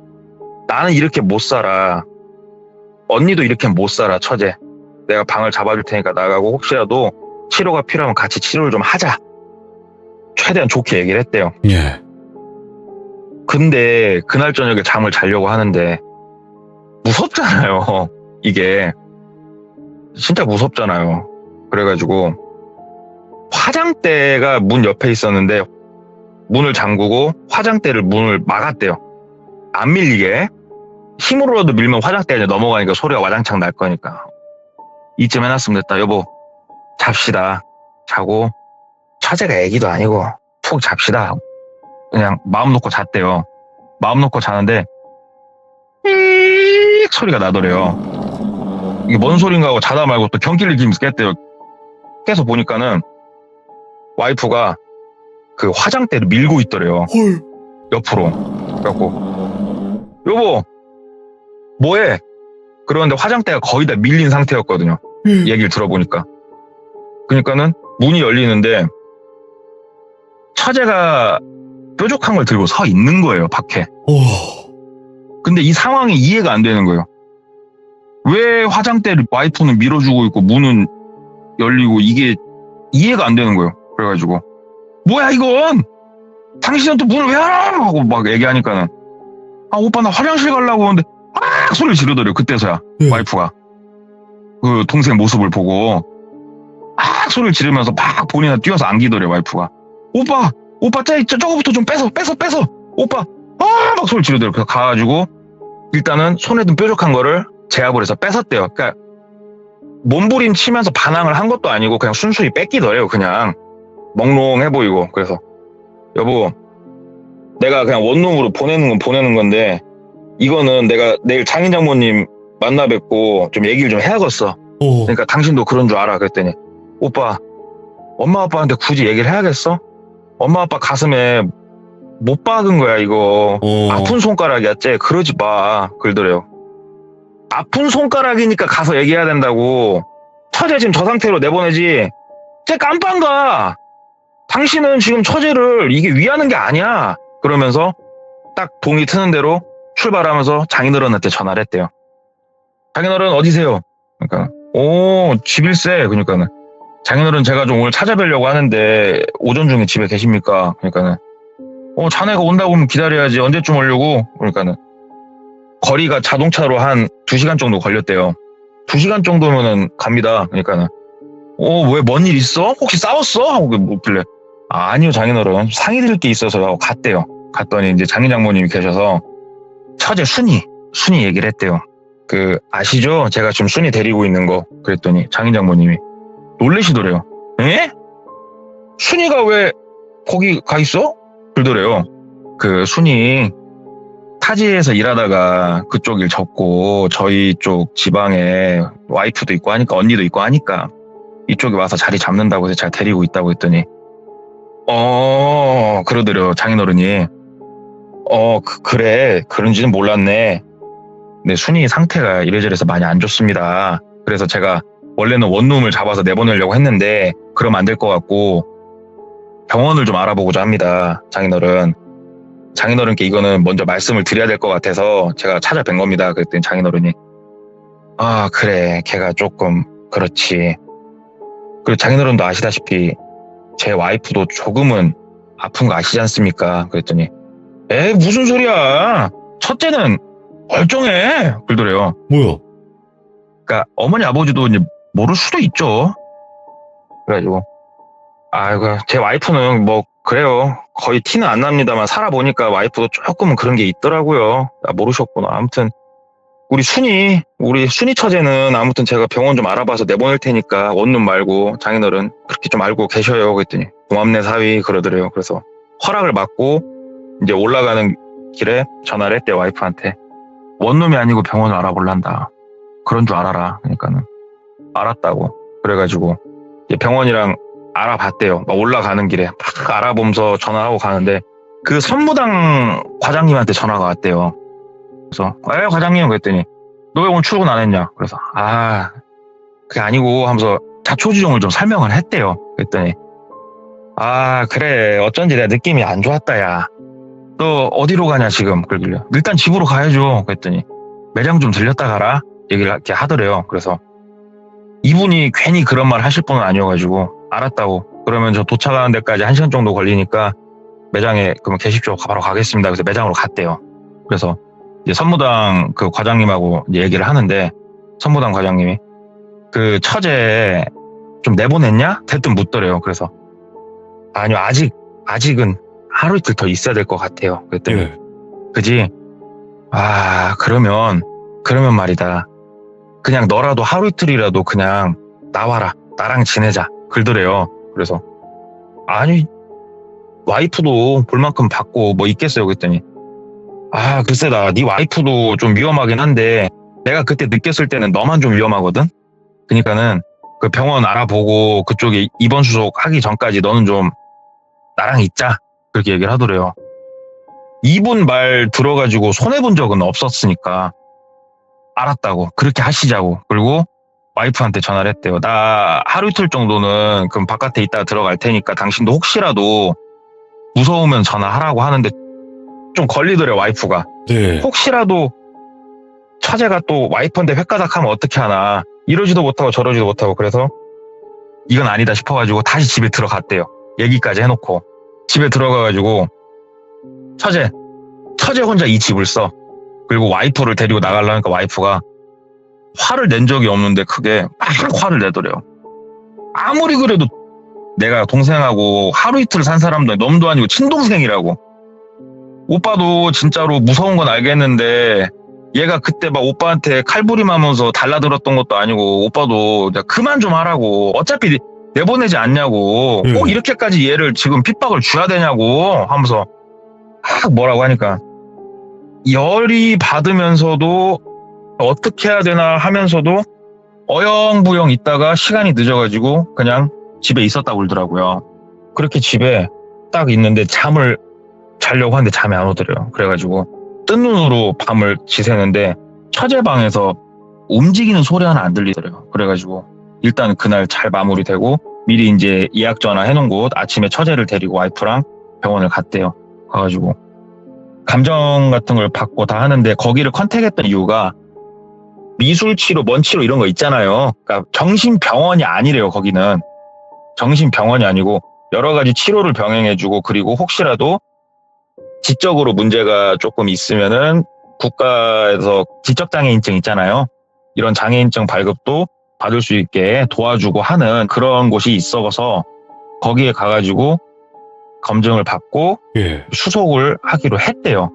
나는 이렇게 못 살아. 언니도 이렇게 못 살아. 처제 내가 방을 잡아줄 테니까 나가고 혹시라도 치료가 필요하면 같이 치료를 좀 하자. 최대한 좋게 얘기를 했대요. 예. 근데 그날 저녁에 잠을 자려고 하는데 무섭잖아요. 이게 진짜 무섭잖아요. 그래가지고 화장대가 문 옆에 있었는데 문을 잠그고 화장대를 문을 막았대요. 안 밀리게. 힘으로라도 밀면 화장대가 이제 넘어가니까 소리가 와장창 날 거니까. 이쯤 해놨으면 됐다. 여보 잡시다. 자고 처제가 애기도 아니고 푹 잡시다. 그냥 마음 놓고 잤대요. 마음 놓고 자는데 삐익 소리가 나더래요. 이게 뭔 소린가 하고 자다 말고 또 경기를 기면서 깼대요. 깨서 보니까는 와이프가 그 화장대를 밀고 있더래요. 헐. 옆으로. 그래갖고 여보 뭐해? 그러는데 화장대가 거의 다 밀린 상태였거든요. 얘기를 들어보니까. 그러니까는 문이 열리는데 처제가 뾰족한 걸 들고 서 있는 거예요, 밖에. 근데 이 상황이 이해가 안 되는 거예요. 왜 화장대를 와이프는 밀어주고 있고 문은 열리고 이게 이해가 안 되는 거예요. 그래가지고 뭐야 이건? 당신은 또 문을 왜 열어? 하고 막 얘기하니까는 아 오빠 나 화장실 가려고 하는데 막 소리를 지르더래요. 그때서야 와이프가 그 동생 모습을 보고 막 소리를 지르면서 막 본인은 뛰어서 안기더래요. 와이프가 오빠 저거부터 좀 뺏어 오빠 막 소리 지르더래요. 그래서 가가지고 일단은 손에 든 뾰족한 거를 제압을 해서 뺏었대요. 그러니까 몸부림치면서 반항을 한 것도 아니고 그냥 순수히 뺏기더래요. 그냥 멍롱해 보이고. 그래서 여보 내가 그냥 원룸으로 보내는 건 보내는 건데 이거는 내가 내일 장인 장모님 만나 뵙고 좀 얘기를 좀 해야겠어. 그러니까 당신도 그런 줄 알아. 그랬더니 오빠 엄마 아빠한테 굳이 얘기를 해야겠어? 엄마 아빠 가슴에 못 박은 거야 이거. 아픈 손가락이야 쟤. 그러지 마. 그러더래요. 아픈 손가락이니까 가서 얘기해야 된다고. 처제 지금 저 상태로 내보내지 쟤 깜빵가. 당신은 지금 처제를 이게 위하는 게 아니야. 그러면서 딱 동이 트는 대로 출발하면서 장인어른한테 전화를 했대요. 장인어른 어디세요? 그러니까 집일세. 그러니까는 장인어른 제가 좀 오늘 찾아뵈려고 하는데 오전 중에 집에 계십니까? 그러니까는 자네가 온다고 하면 기다려야지. 언제쯤 오려고? 그러니까는 거리가 자동차로 한 2시간 정도 걸렸대요. 2시간 정도면은 갑니다. 그러니까는 왜 뭔 일 있어? 혹시 싸웠어? 하고 묻길래 아니요 장인어른 상의 드릴 게 있어서 하고 갔대요. 갔더니 이제 장인 장모님이 계셔서 처제 순이 얘기를 했대요. 그 아시죠? 제가 지금 순이 데리고 있는 거. 그랬더니 장인 장모님이 놀래시더래요. 에? 순이가 왜 거기 가 있어? 그러더래요. 그 순이 타지에서 일하다가 그쪽 일 접고 저희 쪽 지방에 와이프도 있고 하니까 언니도 있고 하니까 이쪽에 와서 자리 잡는다고 해서 제가 데리고 있다고 했더니 그러더래요. 장인어른이 그래 그런지는 몰랐네. 네, 순이 상태가 이래저래서 많이 안 좋습니다. 그래서 제가 원래는 원룸을 잡아서 내보내려고 했는데 그러면 안 될 것 같고 병원을 좀 알아보고자 합니다. 장인어른께 이거는 먼저 말씀을 드려야 될 것 같아서 제가 찾아뵌 겁니다. 그랬더니 장인어른이 그래 걔가 조금 그렇지. 그리고 장인어른도 아시다시피 제 와이프도 조금은 아픈 거 아시지 않습니까? 그랬더니 무슨 소리야. 첫째는 멀쩡해. 그러더래요. 뭐야? 그러니까 어머니 아버지도 이제 모를 수도 있죠. 그래가지고 아이고 제 와이프는 뭐 그래요. 거의 티는 안 납니다만 살아보니까 와이프도 조금은 그런 게 있더라고요. 모르셨구나. 아무튼 우리 순이 처제는 아무튼 제가 병원 좀 알아봐서 내보낼 테니까 원룸 말고 장인어른 그렇게 좀 알고 계셔요. 그랬더니 고맙네 사위 그러더래요. 그래서 허락을 받고 이제 올라가는 길에 전화를 했대요. 와이프한테. 원룸이 아니고 병원을 알아볼란다. 그런 줄 알아라. 그러니까는 알았다고. 그래가지고 이제 병원이랑 알아봤대요. 막 올라가는 길에 막 알아보면서 전화하고 가는데 그 선무당 과장님한테 전화가 왔대요. 그래서 과장님 그랬더니 너 왜 오늘 출근 안 했냐? 그래서 그게 아니고 하면서 자초지종을 좀 설명을 했대요. 그랬더니 그래 어쩐지 내가 느낌이 안 좋았다 야. 너 어디로 가냐 지금? 그러길래 일단 집으로 가야죠. 그랬더니 매장 좀 들렸다 가라 얘기를 이렇게 하더래요. 그래서 이분이 괜히 그런 말 하실 분은 아니어가지고 알았다고. 그러면 저 도착하는 데까지 1시간 정도 걸리니까 매장에 그러면 계십시오. 바로 가겠습니다. 그래서 매장으로 갔대요. 그래서 이제 선무당 그 과장님하고 이제 얘기를 하는데 선무당 과장님이 그 처제 좀 내보냈냐? 대뜸 묻더래요. 그래서 아니요 아직은 하루 이틀 더 있어야 될 것 같아요. 그랬더니 그지? 그러면 말이다. 그냥 너라도 하루 이틀이라도 그냥 나와라. 나랑 지내자. 그러더래요. 그래서 아니 와이프도 볼 만큼 받고 뭐 있겠어요. 그랬더니 글쎄다. 네 와이프도 좀 위험하긴 한데 내가 그때 느꼈을 때는 너만 좀 위험하거든. 그러니까는 그 병원 알아보고 그쪽에 입원 수속하기 전까지 너는 좀 나랑 있자. 그렇게 얘기를 하더래요. 이분 말 들어가지고 손해본 적은 없었으니까 알았다고. 그렇게 하시자고. 그리고 와이프한테 전화를 했대요. 나 하루 이틀 정도는 그럼 바깥에 있다가 들어갈 테니까 당신도 혹시라도 무서우면 전화하라고 하는데 좀 걸리더래요, 와이프가. 네. 혹시라도 처제가 또 와이프한테 횟가닥하면 어떻게 하나. 이러지도 못하고 저러지도 못하고. 그래서 이건 아니다 싶어가지고 다시 집에 들어갔대요. 얘기까지 해놓고. 집에 들어가가지고 처제 혼자 이 집을 써. 그리고 와이프를 데리고 나가려니까 와이프가 화를 낸 적이 없는데 크게 막 화를 내더래요. 아무리 그래도 내가 동생하고 하루 이틀 산 사람도 놈도 아니고 친동생이라고. 오빠도 진짜로 무서운 건 알겠는데 얘가 그때 막 오빠한테 칼부림하면서 달라들었던 것도 아니고 오빠도 그만 좀 하라고. 어차피 내보내지 않냐고. 꼭 이렇게까지 얘를 지금 핍박을 줘야 되냐고 하면서 막 뭐라고 하니까 열이 받으면서도 어떻게 해야 되나 하면서도 어영부영 있다가 시간이 늦어가지고 그냥 집에 있었다고 그러더라고요. 그렇게 집에 딱 있는데 잠을 자려고 하는데 잠이 안 오더래요. 그래가지고 뜬 눈으로 밤을 지새는데 처제 방에서 움직이는 소리 하나 안 들리더래요. 그래가지고 일단 그날 잘 마무리되고 미리 이제 예약 전화해놓은 곳 아침에 처제를 데리고 와이프랑 병원을 갔대요. 가가지고 감정 같은 걸 받고 다 하는데 거기를 컨택했던 이유가 미술치료, 먼치료 이런 거 있잖아요. 그러니까 정신병원이 아니래요. 거기는 정신병원이 아니고 여러 가지 치료를 병행해주고 그리고 혹시라도 지적으로 문제가 조금 있으면은 국가에서 지적장애인증 있잖아요. 이런 장애인증 발급도 받을 수 있게 도와주고 하는 그런 곳이 있어서 거기에 가가지고 검증을 받고 예. 수속을 하기로 했대요.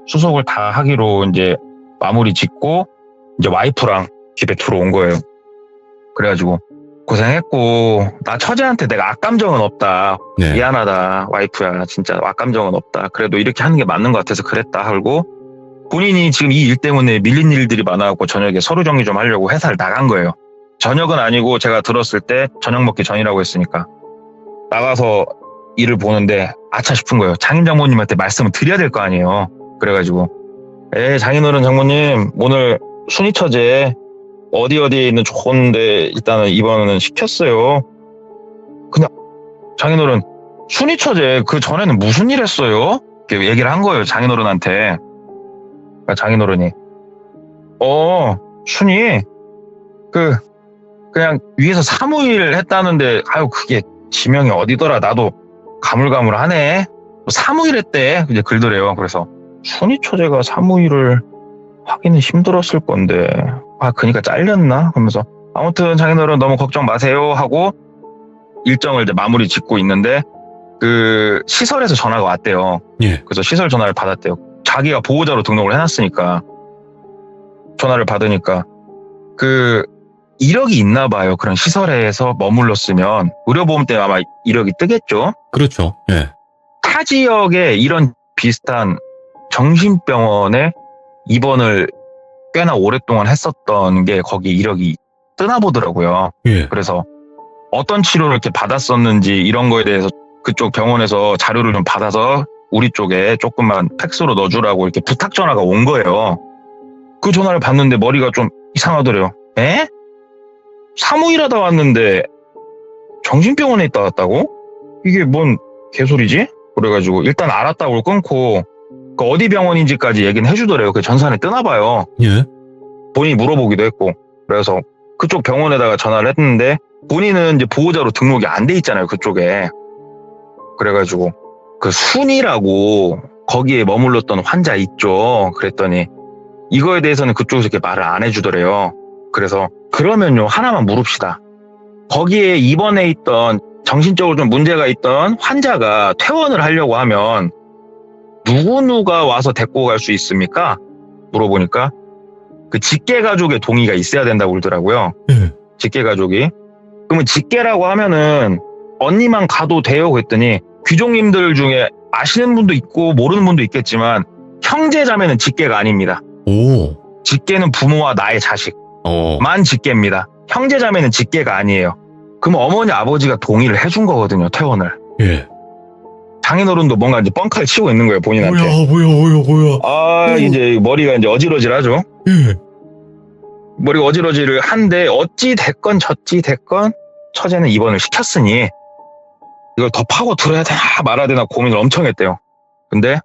수속을 다 하기로 이제 마무리 짓고 이제 와이프랑 집에 들어온 거예요. 그래가지고 고생했고 나 처제한테 내가 악감정은 없다. 네. 미안하다 와이프야 진짜 악감정은 없다. 그래도 이렇게 하는 게 맞는 것 같아서 그랬다 하고 본인이 지금 이 일 때문에 밀린 일들이 많아갖고 저녁에 서류 정리 좀 하려고 회사를 나간 거예요. 저녁은 아니고 제가 들었을 때 저녁 먹기 전이라고 했으니까 나가서 일을 보는데 아차 싶은 거예요. 장인 장모님한테 말씀을 드려야 될 거 아니에요. 그래가지고 장인어른 장모님 오늘 순이 처제 어디에 있는 좋은데 일단은 입원은 시켰어요. 그냥 장인어른 순이 처제 그 전에는 무슨 일 했어요? 이렇게 얘기를 한 거예요. 장인어른한테. 그러니까 장인어른이 순이 그냥 위에서 사무일 했다는데 아유 그게 지명이 어디더라 나도 가물가물하네. 사무일 했대. 이제 글더래요. 그래서 순이 처제가 사무일을 하기는 힘들었을 건데 그니까 잘렸나? 하면서 아무튼 장인어른 너무 걱정 마세요 하고 일정을 이제 마무리 짓고 있는데 그 시설에서 전화가 왔대요. 예. 그래서 시설 전화를 받았대요. 자기가 보호자로 등록을 해놨으니까 전화를 받으니까 그 이력이 있나 봐요. 그런 시설에서 머물렀으면 의료보험 때문에 아마 이력이 뜨겠죠. 그렇죠. 예. 타 지역에 이런 비슷한 정신병원에 입원을 꽤나 오랫동안 했었던 게 거기 이력이 뜨나 보더라고요. 예. 그래서 어떤 치료를 이렇게 받았었는지 이런 거에 대해서 그쪽 병원에서 자료를 좀 받아서 우리 쪽에 조금만 팩스로 넣어주라고 이렇게 부탁 전화가 온 거예요. 그 전화를 받는데 머리가 좀 이상하더래요. 에? 사무일하다 왔는데 정신병원에 있다 왔다고? 이게 뭔 개소리지? 그래가지고 일단 알았다고 끊고 그 어디 병원인지까지 얘기는 해주더래요. 그 전산에 뜨나 봐요. 예. 본인이 물어보기도 했고. 그래서 그쪽 병원에다가 전화를 했는데 본인은 이제 보호자로 등록이 안 돼 있잖아요. 그쪽에. 그래가지고 그 순이라고 거기에 머물렀던 환자 있죠. 그랬더니 이거에 대해서는 그쪽에서 이렇게 말을 안 해주더래요. 그래서 그러면요 하나만 물읍시다. 거기에 입원해 있던 정신적으로 좀 문제가 있던 환자가 퇴원을 하려고 하면 누구누가 와서 데리고 갈 수 있습니까? 물어보니까 그 직계가족의 동의가 있어야 된다고 그러더라고요. 예. 직계가족이. 그러면 직계라고 하면은 언니만 가도 돼요? 그랬더니 귀족님들 중에 아시는 분도 있고 모르는 분도 있겠지만 형제자매는 직계가 아닙니다. 오. 직계는 부모와 나의 자식만 직계입니다. 형제자매는 직계가 아니에요. 그럼 어머니 아버지가 동의를 해준 거거든요. 퇴원을. 예. 장인어른도 뭔가 이제 뻥카를 치고 있는 거예요, 본인한테. 뭐야. 아, 이제 머리가 이제 어지러질하죠. 예. 머리가 어지러지를 한데 어찌 됐건 저찌 됐건 처제는 입원을 시켰으니 이걸 더 파고 들어야 되나 말아야 되나 고민을 엄청 했대요. 근데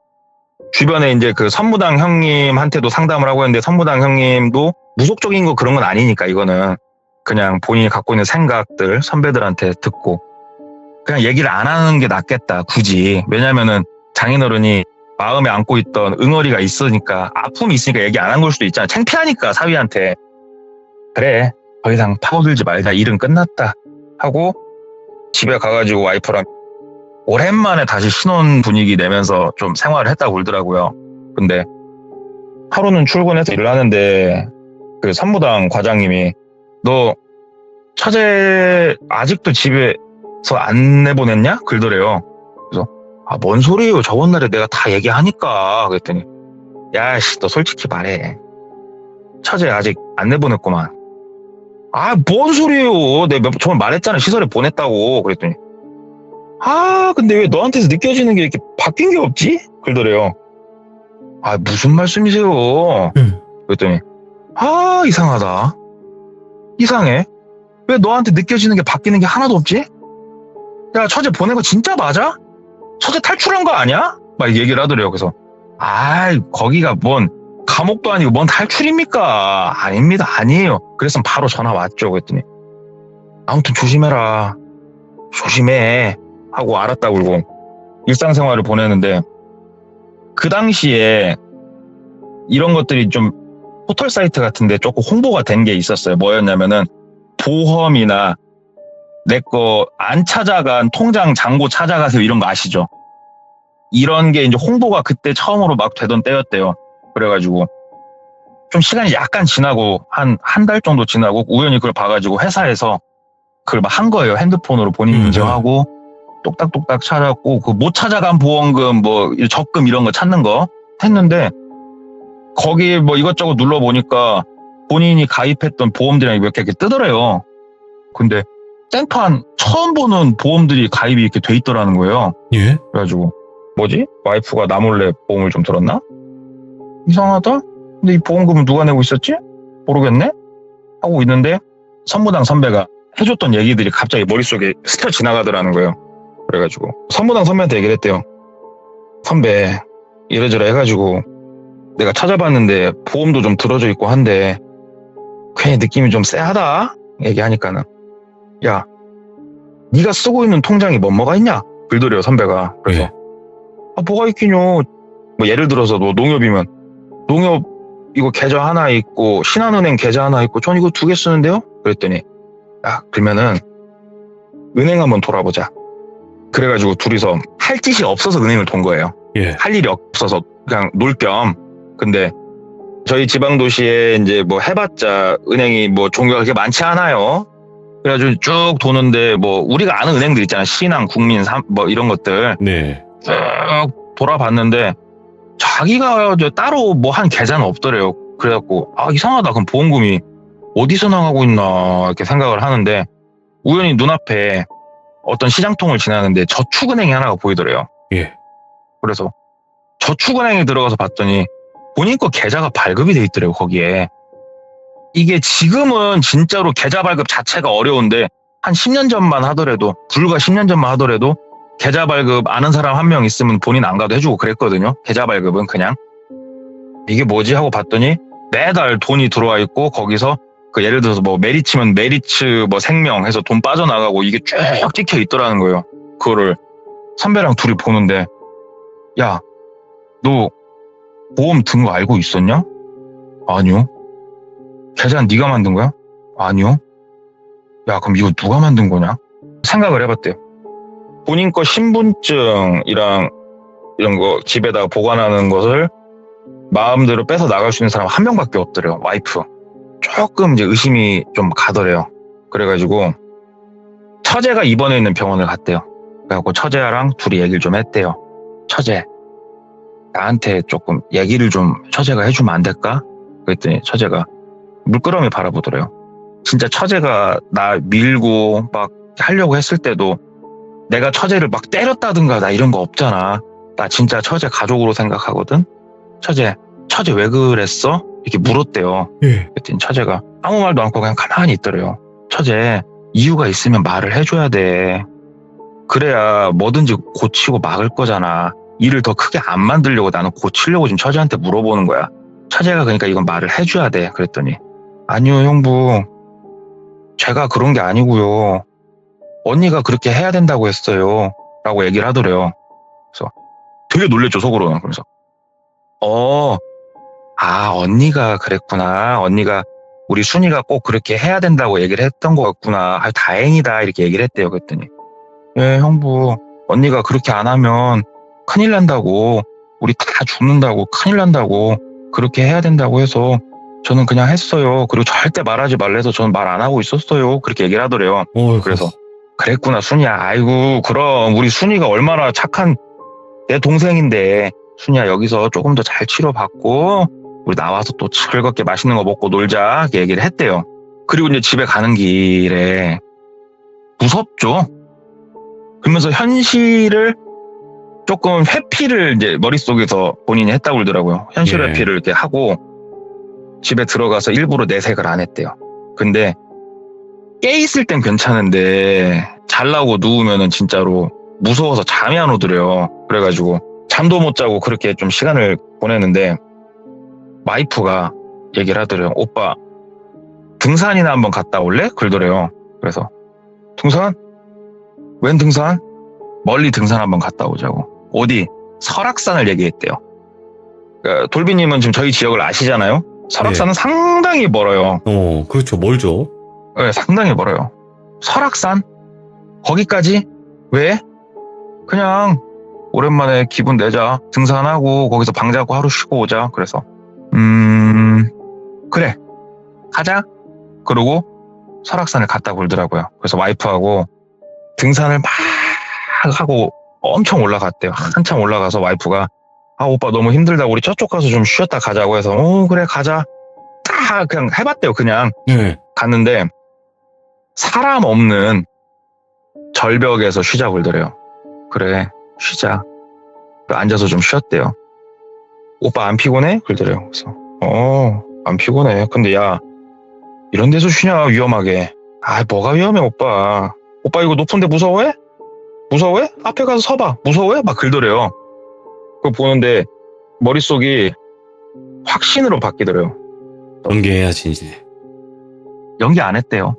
주변에 이제 그 선무당 형님한테도 상담을 하고 했는데 선무당 형님도 무속적인 거 그런 건 아니니까 이거는 그냥 본인이 갖고 있는 생각들 선배들한테 듣고 그냥 얘기를 안 하는 게 낫겠다 굳이. 왜냐면은 장인어른이 마음에 안고 있던 응어리가 있으니까 아픔이 있으니까 얘기 안 한 걸 수도 있잖아. 창피하니까 사위한테. 그래 더 이상 파고들지 말자 일은 끝났다 하고 집에 가가지고 와이프랑 오랜만에 다시 신혼 분위기 내면서 좀 생활을 했다고 그러더라고요. 근데 하루는 출근해서 일을 하는데 그 산무당 과장님이 너 처제 아직도 집에서 안 내보냈냐? 그러더래요. 그래서 아, 뭔 소리예요? 저번 날에 내가 다 얘기하니까. 그랬더니 야씨 너 솔직히 말해. 처제 아직 안 내보냈구만. 아, 뭔 소리예요? 내가 저번 말했잖아. 시설에 보냈다고. 그랬더니 아, 근데 왜 너한테서 느껴지는 게 이렇게 바뀐 게 없지? 그러더래요. 아, 무슨 말씀이세요? 그랬더니 아, 이상하다. 이상해. 왜 너한테 느껴지는 게 바뀌는 게 하나도 없지? 야, 처제 보낸 거 진짜 맞아? 처제 탈출한 거 아니야? 막 얘기를 하더래요. 그래서 아, 거기가 뭔 감옥도 아니고 뭔 탈출입니까? 아닙니다. 아니에요. 그래서 바로 전화 왔죠. 그랬더니 아무튼 조심해라. 조심해. 하고 알았다고 그러고 일상생활을 보내는데 그 당시에 이런 것들이 좀 포털 사이트 같은데 조금 홍보가 된 게 있었어요. 뭐였냐면은 보험이나 내 거 안 찾아간 통장 잔고 찾아가세요 이런 거 아시죠? 이런 게 이제 홍보가 그때 처음으로 막 되던 때였대요. 그래가지고 좀 시간이 약간 지나고 한 달 정도 지나고 우연히 그걸 봐가지고 회사에서 그걸 막 한 거예요. 핸드폰으로 본인 인증하고 똑딱똑딱 찾았고 그 못 찾아간 보험금 뭐 적금 이런 거 찾는 거 했는데 거기 뭐 이것저것 눌러보니까 본인이 가입했던 보험들이 몇 개 이렇게 뜨더래요. 근데 생판 처음 보는 보험들이 가입이 이렇게 돼 있더라는 거예요. 예? 그래가지고 뭐지? 와이프가 나 몰래 보험을 좀 들었나? 이상하다? 근데 이 보험금은 누가 내고 있었지? 모르겠네? 하고 있는데 선무당 선배가 해줬던 얘기들이 갑자기 머릿속에 스쳐 지나가더라는 거예요. 그래가지고 선무당 선배한테 얘기를 했대요. 선배 이래저래 해가지고 내가 찾아봤는데 보험도 좀 들어져 있고 한데 괜히 느낌이 좀 쎄하다 얘기하니까는 야 네가 쓰고 있는 통장이 뭐가 있냐 그러더래요 선배가. 그래서 예. 아 뭐가 있긴요. 뭐 예를 들어서 뭐 농협이면 농협 이거 계좌 하나 있고 신한은행 계좌 하나 있고 전 이거 2개 쓰는데요. 그랬더니 야 그러면은 은행 한번 돌아보자. 그래가지고 둘이서 할 짓이 없어서 은행을 돈 거예요. 예. 할 일이 없어서 그냥 놀 겸. 근데 저희 지방도시에 이제 뭐 해봤자 은행이 뭐 종류가 그렇게 많지 않아요. 그래가지고 쭉 도는데 뭐 우리가 아는 은행들 있잖아. 신한, 국민, 뭐 이런 것들 네. 쭉 돌아봤는데 자기가 따로 뭐 한 계좌는 없더래요. 그래갖고 아 이상하다. 그럼 보험금이 어디서 나가고 있나 이렇게 생각을 하는데 우연히 눈앞에 어떤 시장통을 지나는데 저축은행이 하나가 보이더래요. 예. 그래서 저축은행에 들어가서 봤더니 본인 거 계좌가 발급이 돼 있더래요. 거기에. 이게 지금은 진짜로 계좌 발급 자체가 어려운데 한 10년 전만 하더라도 불과 10년 전만 하더라도 계좌 발급 아는 사람 한 명 있으면 본인 안 가도 해주고 그랬거든요. 계좌 발급은 그냥 이게 뭐지 하고 봤더니 매달 돈이 들어와 있고 거기서 그 예를 들어서 뭐 메리츠면 메리츠 뭐 생명 해서 돈 빠져나가고 이게 쭉 찍혀 있더라는 거예요. 그거를 선배랑 둘이 보는데 야, 너 보험 든 거 알고 있었냐? 아니요. 계좌는 네가 만든 거야? 아니요. 야, 그럼 이거 누가 만든 거냐? 생각을 해봤대요. 본인 거 신분증이랑 이런 거 집에다가 보관하는 것을 마음대로 뺏어 나갈 수 있는 사람 한 명밖에 없더래요. 와이프. 조금 이제 의심이 좀 가더래요. 그래가지고 처제가 입원해 있는 병원을 갔대요. 그래갖고 처제랑 둘이 얘기를 좀 했대요. 처제, 나한테 조금 얘기를 좀 처제가 해주면 안 될까? 그랬더니 처제가 물끄러미 바라보더래요. 진짜 처제가 나 밀고 막 하려고 했을 때도 내가 처제를 막 때렸다든가 나 이런 거 없잖아. 나 진짜 처제 가족으로 생각하거든. 처제 왜 그랬어? 이렇게 물었대요. 예. 그랬더니 처제가 아무 말도 않고 그냥 가만히 있더래요. 처제, 이유가 있으면 말을 해줘야 돼. 그래야 뭐든지 고치고 막을 거잖아. 일을 더 크게 안 만들려고 나는 고치려고 지금 처제한테 물어보는 거야. 처제가 그러니까 이건 말을 해줘야 돼. 그랬더니 아니요 형부, 제가 그런 게 아니고요. 언니가 그렇게 해야 된다고 했어요. 라고 얘기를 하더래요. 그래서 되게 놀랬죠, 속으로는. 그래서 언니가 그랬구나. 언니가 우리 순이가 꼭 그렇게 해야 된다고 얘기를 했던 거였구나. 다행이다. 이렇게 얘기를 했대요. 그랬더니 예, 형부, 언니가 그렇게 안 하면 큰일 난다고, 우리 다 죽는다고, 큰일 난다고, 그렇게 해야 된다고 해서 저는 그냥 했어요. 그리고 절대 말하지 말래서 저는 말 안 하고 있었어요. 그렇게 얘기를 하더래요. 그래서 그랬구나, 순이야. 아이고, 그럼 우리 순이가 얼마나 착한 내 동생인데, 순이야, 여기서 조금 더 잘 치료받고 우리 나와서 또 즐겁게 맛있는 거 먹고 놀자. 이렇게 얘기를 했대요. 그리고 이제 집에 가는 길에 무섭죠. 그러면서 현실을 조금 회피를 이제 머릿속에서 본인이 했다고 그러더라고요. 현실 예. 회피를 이렇게 하고 집에 들어가서 일부러 내색을 안 했대요. 근데 깨 있을 땐 괜찮은데 잘라고 누우면은 진짜로 무서워서 잠이 안 오더래요. 그래가지고 잠도 못 자고 그렇게 좀 시간을 보내는데 와이프가 얘기를 하더래요. 오빠 등산이나 한번 갔다 올래? 그러더래요. 그래서 등산? 웬 등산? 멀리 등산 한번 갔다 오자고. 어디? 설악산을 얘기했대요. 그러니까 돌비님은 지금 저희 지역을 아시잖아요. 설악산은 상당히 멀어요. 그렇죠. 멀죠. 네, 상당히 멀어요. 설악산? 거기까지? 왜? 그냥 오랜만에 기분 내자. 등산하고 거기서 방 잡고 하루 쉬고 오자. 그래서 그래, 가자. 그러고 설악산을 갔다 오더라고요. 그래서 와이프하고 등산을 막 하고 엄청 올라갔대요. 한참 올라가서 와이프가 오빠 너무 힘들다. 우리 저쪽 가서 좀 쉬었다 가자고 해서 그래 가자. 다 그냥 해봤대요. 그냥 예. 갔는데 사람 없는 절벽에서 쉬자고 그러더래요. 그래 쉬자. 앉아서 좀 쉬었대요. 오빠 안 피곤해? 그러더래요. 그래서 안 피곤해. 근데 야, 이런 데서 쉬냐 위험하게. 뭐가 위험해 오빠. 오빠 이거 높은데 무서워해? 무서워해? 앞에 가서 서봐. 무서워해? 막 그러더래요. 그거 보는데 머릿속이 확신으로 바뀌더래요. 연계해야지 이제. 연기 안 했대요.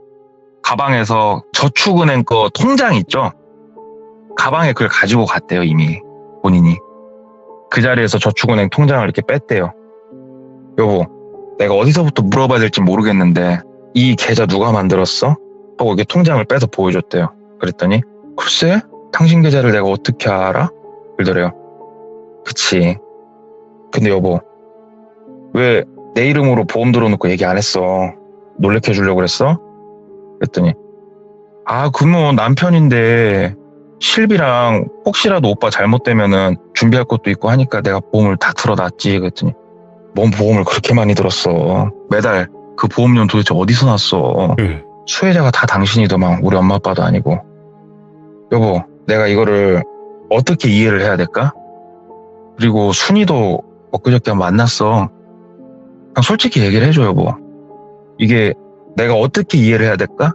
가방에서 저축은행 거 통장 있죠? 가방에 그걸 가지고 갔대요. 이미 본인이. 그 자리에서 저축은행 통장을 이렇게 뺐대요. 여보, 내가 어디서부터 물어봐야 될지 모르겠는데 이 계좌 누가 만들었어? 하고 이게 통장을 빼서 보여줬대요. 그랬더니 글쎄? 당신 계좌를 내가 어떻게 알아? 그러더래요. 그치. 근데 여보, 왜 내 이름으로 보험 들어놓고 얘기 안 했어? 놀래켜 주려고 그랬어? 그랬더니 그러면 남편인데 실비랑 혹시라도 오빠 잘못되면은 준비할 것도 있고 하니까 내가 보험을 다 들어놨지. 그랬더니 뭔 보험을 그렇게 많이 들었어? 매달 그 보험료는 도대체 어디서 났어? 수혜자가 다 당신이더만 우리 엄마 아빠도 아니고. 여보, 내가 이거를 어떻게 이해를 해야 될까? 그리고 순이도 엊그저께 만났어. 그냥 솔직히 얘기를 해줘 여보. 이게 내가 어떻게 이해를 해야 될까?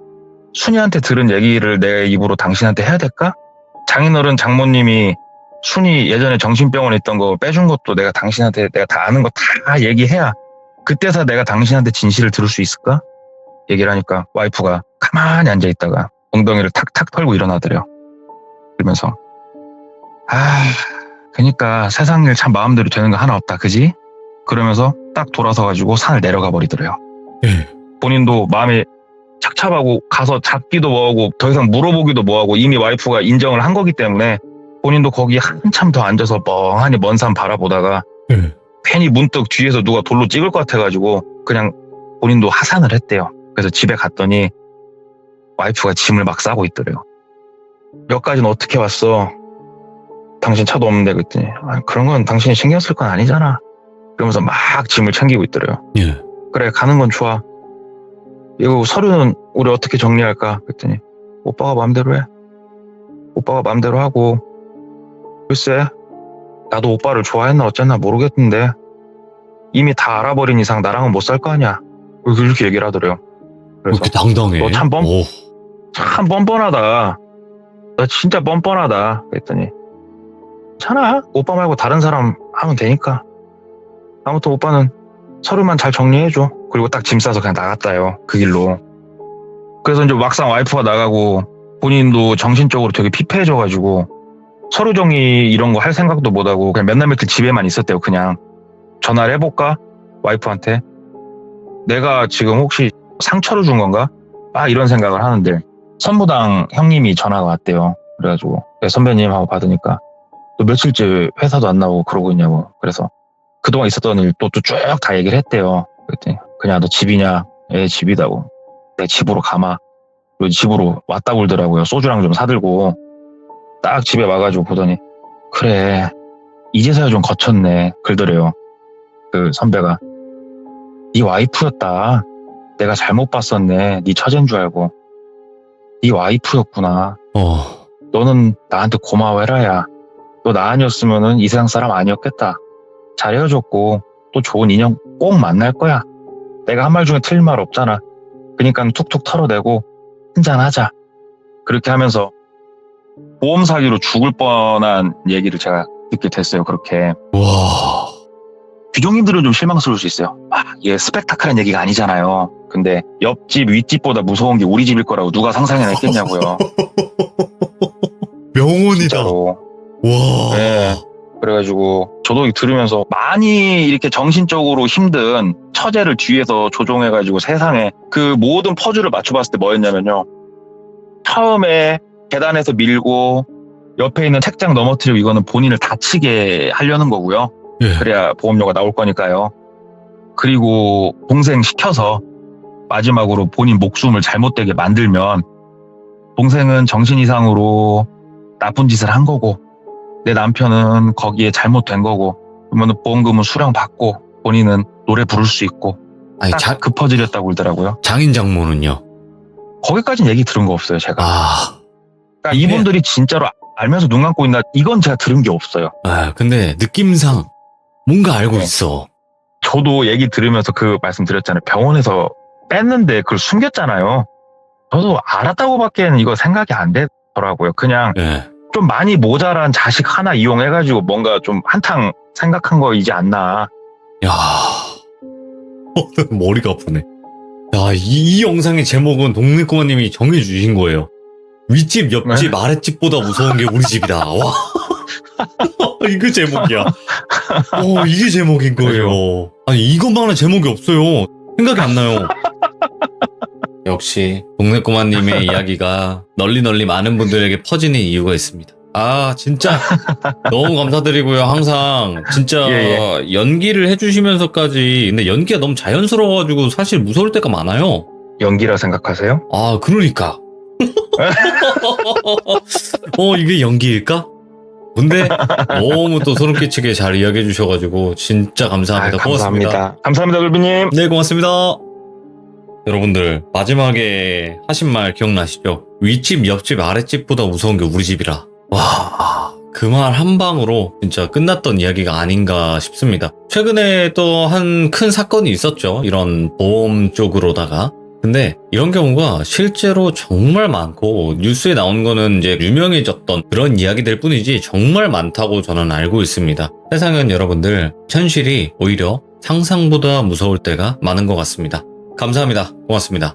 순이한테 들은 얘기를 내 입으로 당신한테 해야 될까? 장인어른 장모님이 순이 예전에 정신병원에 있던 거 빼준 것도 내가 당신한테 내가 다 아는 거 다 얘기해야 그때서 내가 당신한테 진실을 들을 수 있을까? 얘기를 하니까 와이프가 가만히 앉아있다가 엉덩이를 탁탁 털고 일어나더래요. 그러면서 그러니까 세상 일 참 마음대로 되는 거 하나 없다 그지? 그러면서 딱 돌아서가지고 산을 내려가 버리더래요. 본인도 마음이 착잡하고 가서 잡기도 뭐하고 더 이상 물어보기도 뭐하고 이미 와이프가 인정을 한 거기 때문에 본인도 거기 한참 더 앉아서 멍하니 먼 산 바라보다가 괜히 문득 뒤에서 누가 돌로 찍을 것 같아가지고 그냥 본인도 하산을 했대요. 그래서 집에 갔더니 와이프가 짐을 막 싸고 있더래요. 여기까지는 어떻게 왔어? 당신 차도 없는데. 그랬더니 그런 건 당신이 신경 쓸 건 아니잖아. 그러면서 막 짐을 챙기고 있더래요. 그래 가는 건 좋아. 이거 서류는 우리 어떻게 정리할까? 그랬더니 오빠가 마음대로 해. 오빠가 맘대로 하고 글쎄 나도 오빠를 좋아했나 어쨌나 모르겠는데 이미 다 알아버린 이상 나랑은 못 살 거 아니야. 그렇게 얘기를 하더래요. 왜 그래서 이렇게 당당해? 너 참 오, 참 뻔뻔하다. 너 진짜 뻔뻔하다. 그랬더니 괜찮아. 오빠 말고 다른 사람 하면 되니까. 아무튼 오빠는 서류만 잘 정리해줘. 그리고 딱 짐 싸서 그냥 나갔다요. 그 길로. 그래서 이제 막상 와이프가 나가고 본인도 정신적으로 되게 피폐해져가지고 서류 정리 이런 거 할 생각도 못하고 그냥 몇 날 며칠 집에만 있었대요. 그냥 전화를 해볼까? 와이프한테. 내가 지금 혹시 상처를 준 건가? 이런 생각을 하는데 선무당 형님이 전화가 왔대요. 그래가지고 선배님 하고 받으니까 또 며칠째 회사도 안 나오고 그러고 있냐고. 그래서 그동안 있었던 일 또 쭉 다 얘기를 했대요. 그랬더니 그냥 너 집이냐? 예, 집이다고. 내 집으로 가마. 그리고 집으로 왔다 굴더라고요. 소주랑 좀 사들고 딱 집에 와가지고 보더니 그래 이제서야 좀 거쳤네. 그러더래요. 그 선배가 네 와이프였다. 내가 잘못 봤었네. 네 처제인 줄 알고. 네 와이프였구나. 너는 나한테 고마워해라 야. 너 나 아니었으면은 이 세상 사람 아니었겠다. 잘 헤어졌고 또 좋은 인연 꼭 만날 거야. 내가 한 말 중에 틀린 말 없잖아. 그러니까 툭툭 털어내고 한잔하자. 그렇게 하면서 보험 사기로 죽을 뻔한 얘기를 제가 듣게 됐어요. 그렇게. 와, 규종님들은 좀 실망스러울 수 있어요. 이게 스펙타클한 얘기가 아니잖아요. 근데 옆집 윗집보다 무서운 게 우리 집일 거라고 누가 상상해냈겠냐고요. 명언이다. 진짜로. 와, 네. 그래가지고 저도 들으면서 많이 이렇게 정신적으로 힘든 처제를 뒤에서 조종해가지고 세상에 그 모든 퍼즐을 맞춰봤을 때 뭐였냐면요. 처음에 계단에서 밀고 옆에 있는 책장 넘어뜨리고 이거는 본인을 다치게 하려는 거고요. 예. 그래야 보험료가 나올 거니까요. 그리고 동생 시켜서 마지막으로 본인 목숨을 잘못되게 만들면 동생은 정신 이상으로 나쁜 짓을 한 거고 내 남편은 거기에 잘못된 거고 그러면 보험금은 수령 받고 본인은 노래 부를 수 있고 아니 딱 그 퍼즐이었다고 그러더라고요. 장인 장모는요? 거기까지는 얘기 들은 거 없어요. 제가. 그러니까 이게- 이분들이 진짜로 알면서 눈 감고 있나 이건 제가 들은 게 없어요. 근데 느낌상 뭔가 알고 네. 있어. 저도 얘기 들으면서 그 말씀 드렸잖아요. 병원에서 뺐는데 그걸 숨겼잖아요. 저도 알았다고밖에는 이거 생각이 안 되더라고요. 그냥 예. 좀 많이 모자란 자식 하나 이용해가지고 뭔가 좀 한탕 생각한 거이지 않나. 야, 머리가 아프네. 야, 이 영상의 제목은 동네 꼬마님이 정해주신 거예요. 윗집, 옆집, 아랫집보다 무서운 게 우리 집이다. 와, 이거 제목이야. 이게 제목인 거예요. 아니, 이것만한 제목이 없어요. 생각이 안 나요. 역시 동네 꼬마님의 이야기가 널리 많은 분들에게 퍼지는 이유가 있습니다. 진짜 너무 감사드리고요. 항상 진짜 예, 연기를 해주시면서까지 근데 연기가 너무 자연스러워가지고 사실 무서울 때가 많아요. 연기라 생각하세요? 그러니까 이게 연기일까? 근데 너무 또 소름 끼치게 잘 이야기해 주셔가지고 진짜 감사합니다. 고맙습니다. 감사합니다. 감사합니다, 글비님. 네, 고맙습니다. 여러분들 마지막에 하신 말 기억나시죠? 윗집, 옆집, 아랫집보다 무서운 게 우리 집이라. 와, 그 말 한 방으로 진짜 끝났던 이야기가 아닌가 싶습니다. 최근에 또 한 큰 사건이 있었죠. 이런 보험 쪽으로다가. 근데 이런 경우가 실제로 정말 많고 뉴스에 나온 거는 이제 유명해졌던 그런 이야기들 뿐이지 정말 많다고 저는 알고 있습니다. 세상은 여러분들 현실이 오히려 상상보다 무서울 때가 많은 것 같습니다. 감사합니다. 고맙습니다.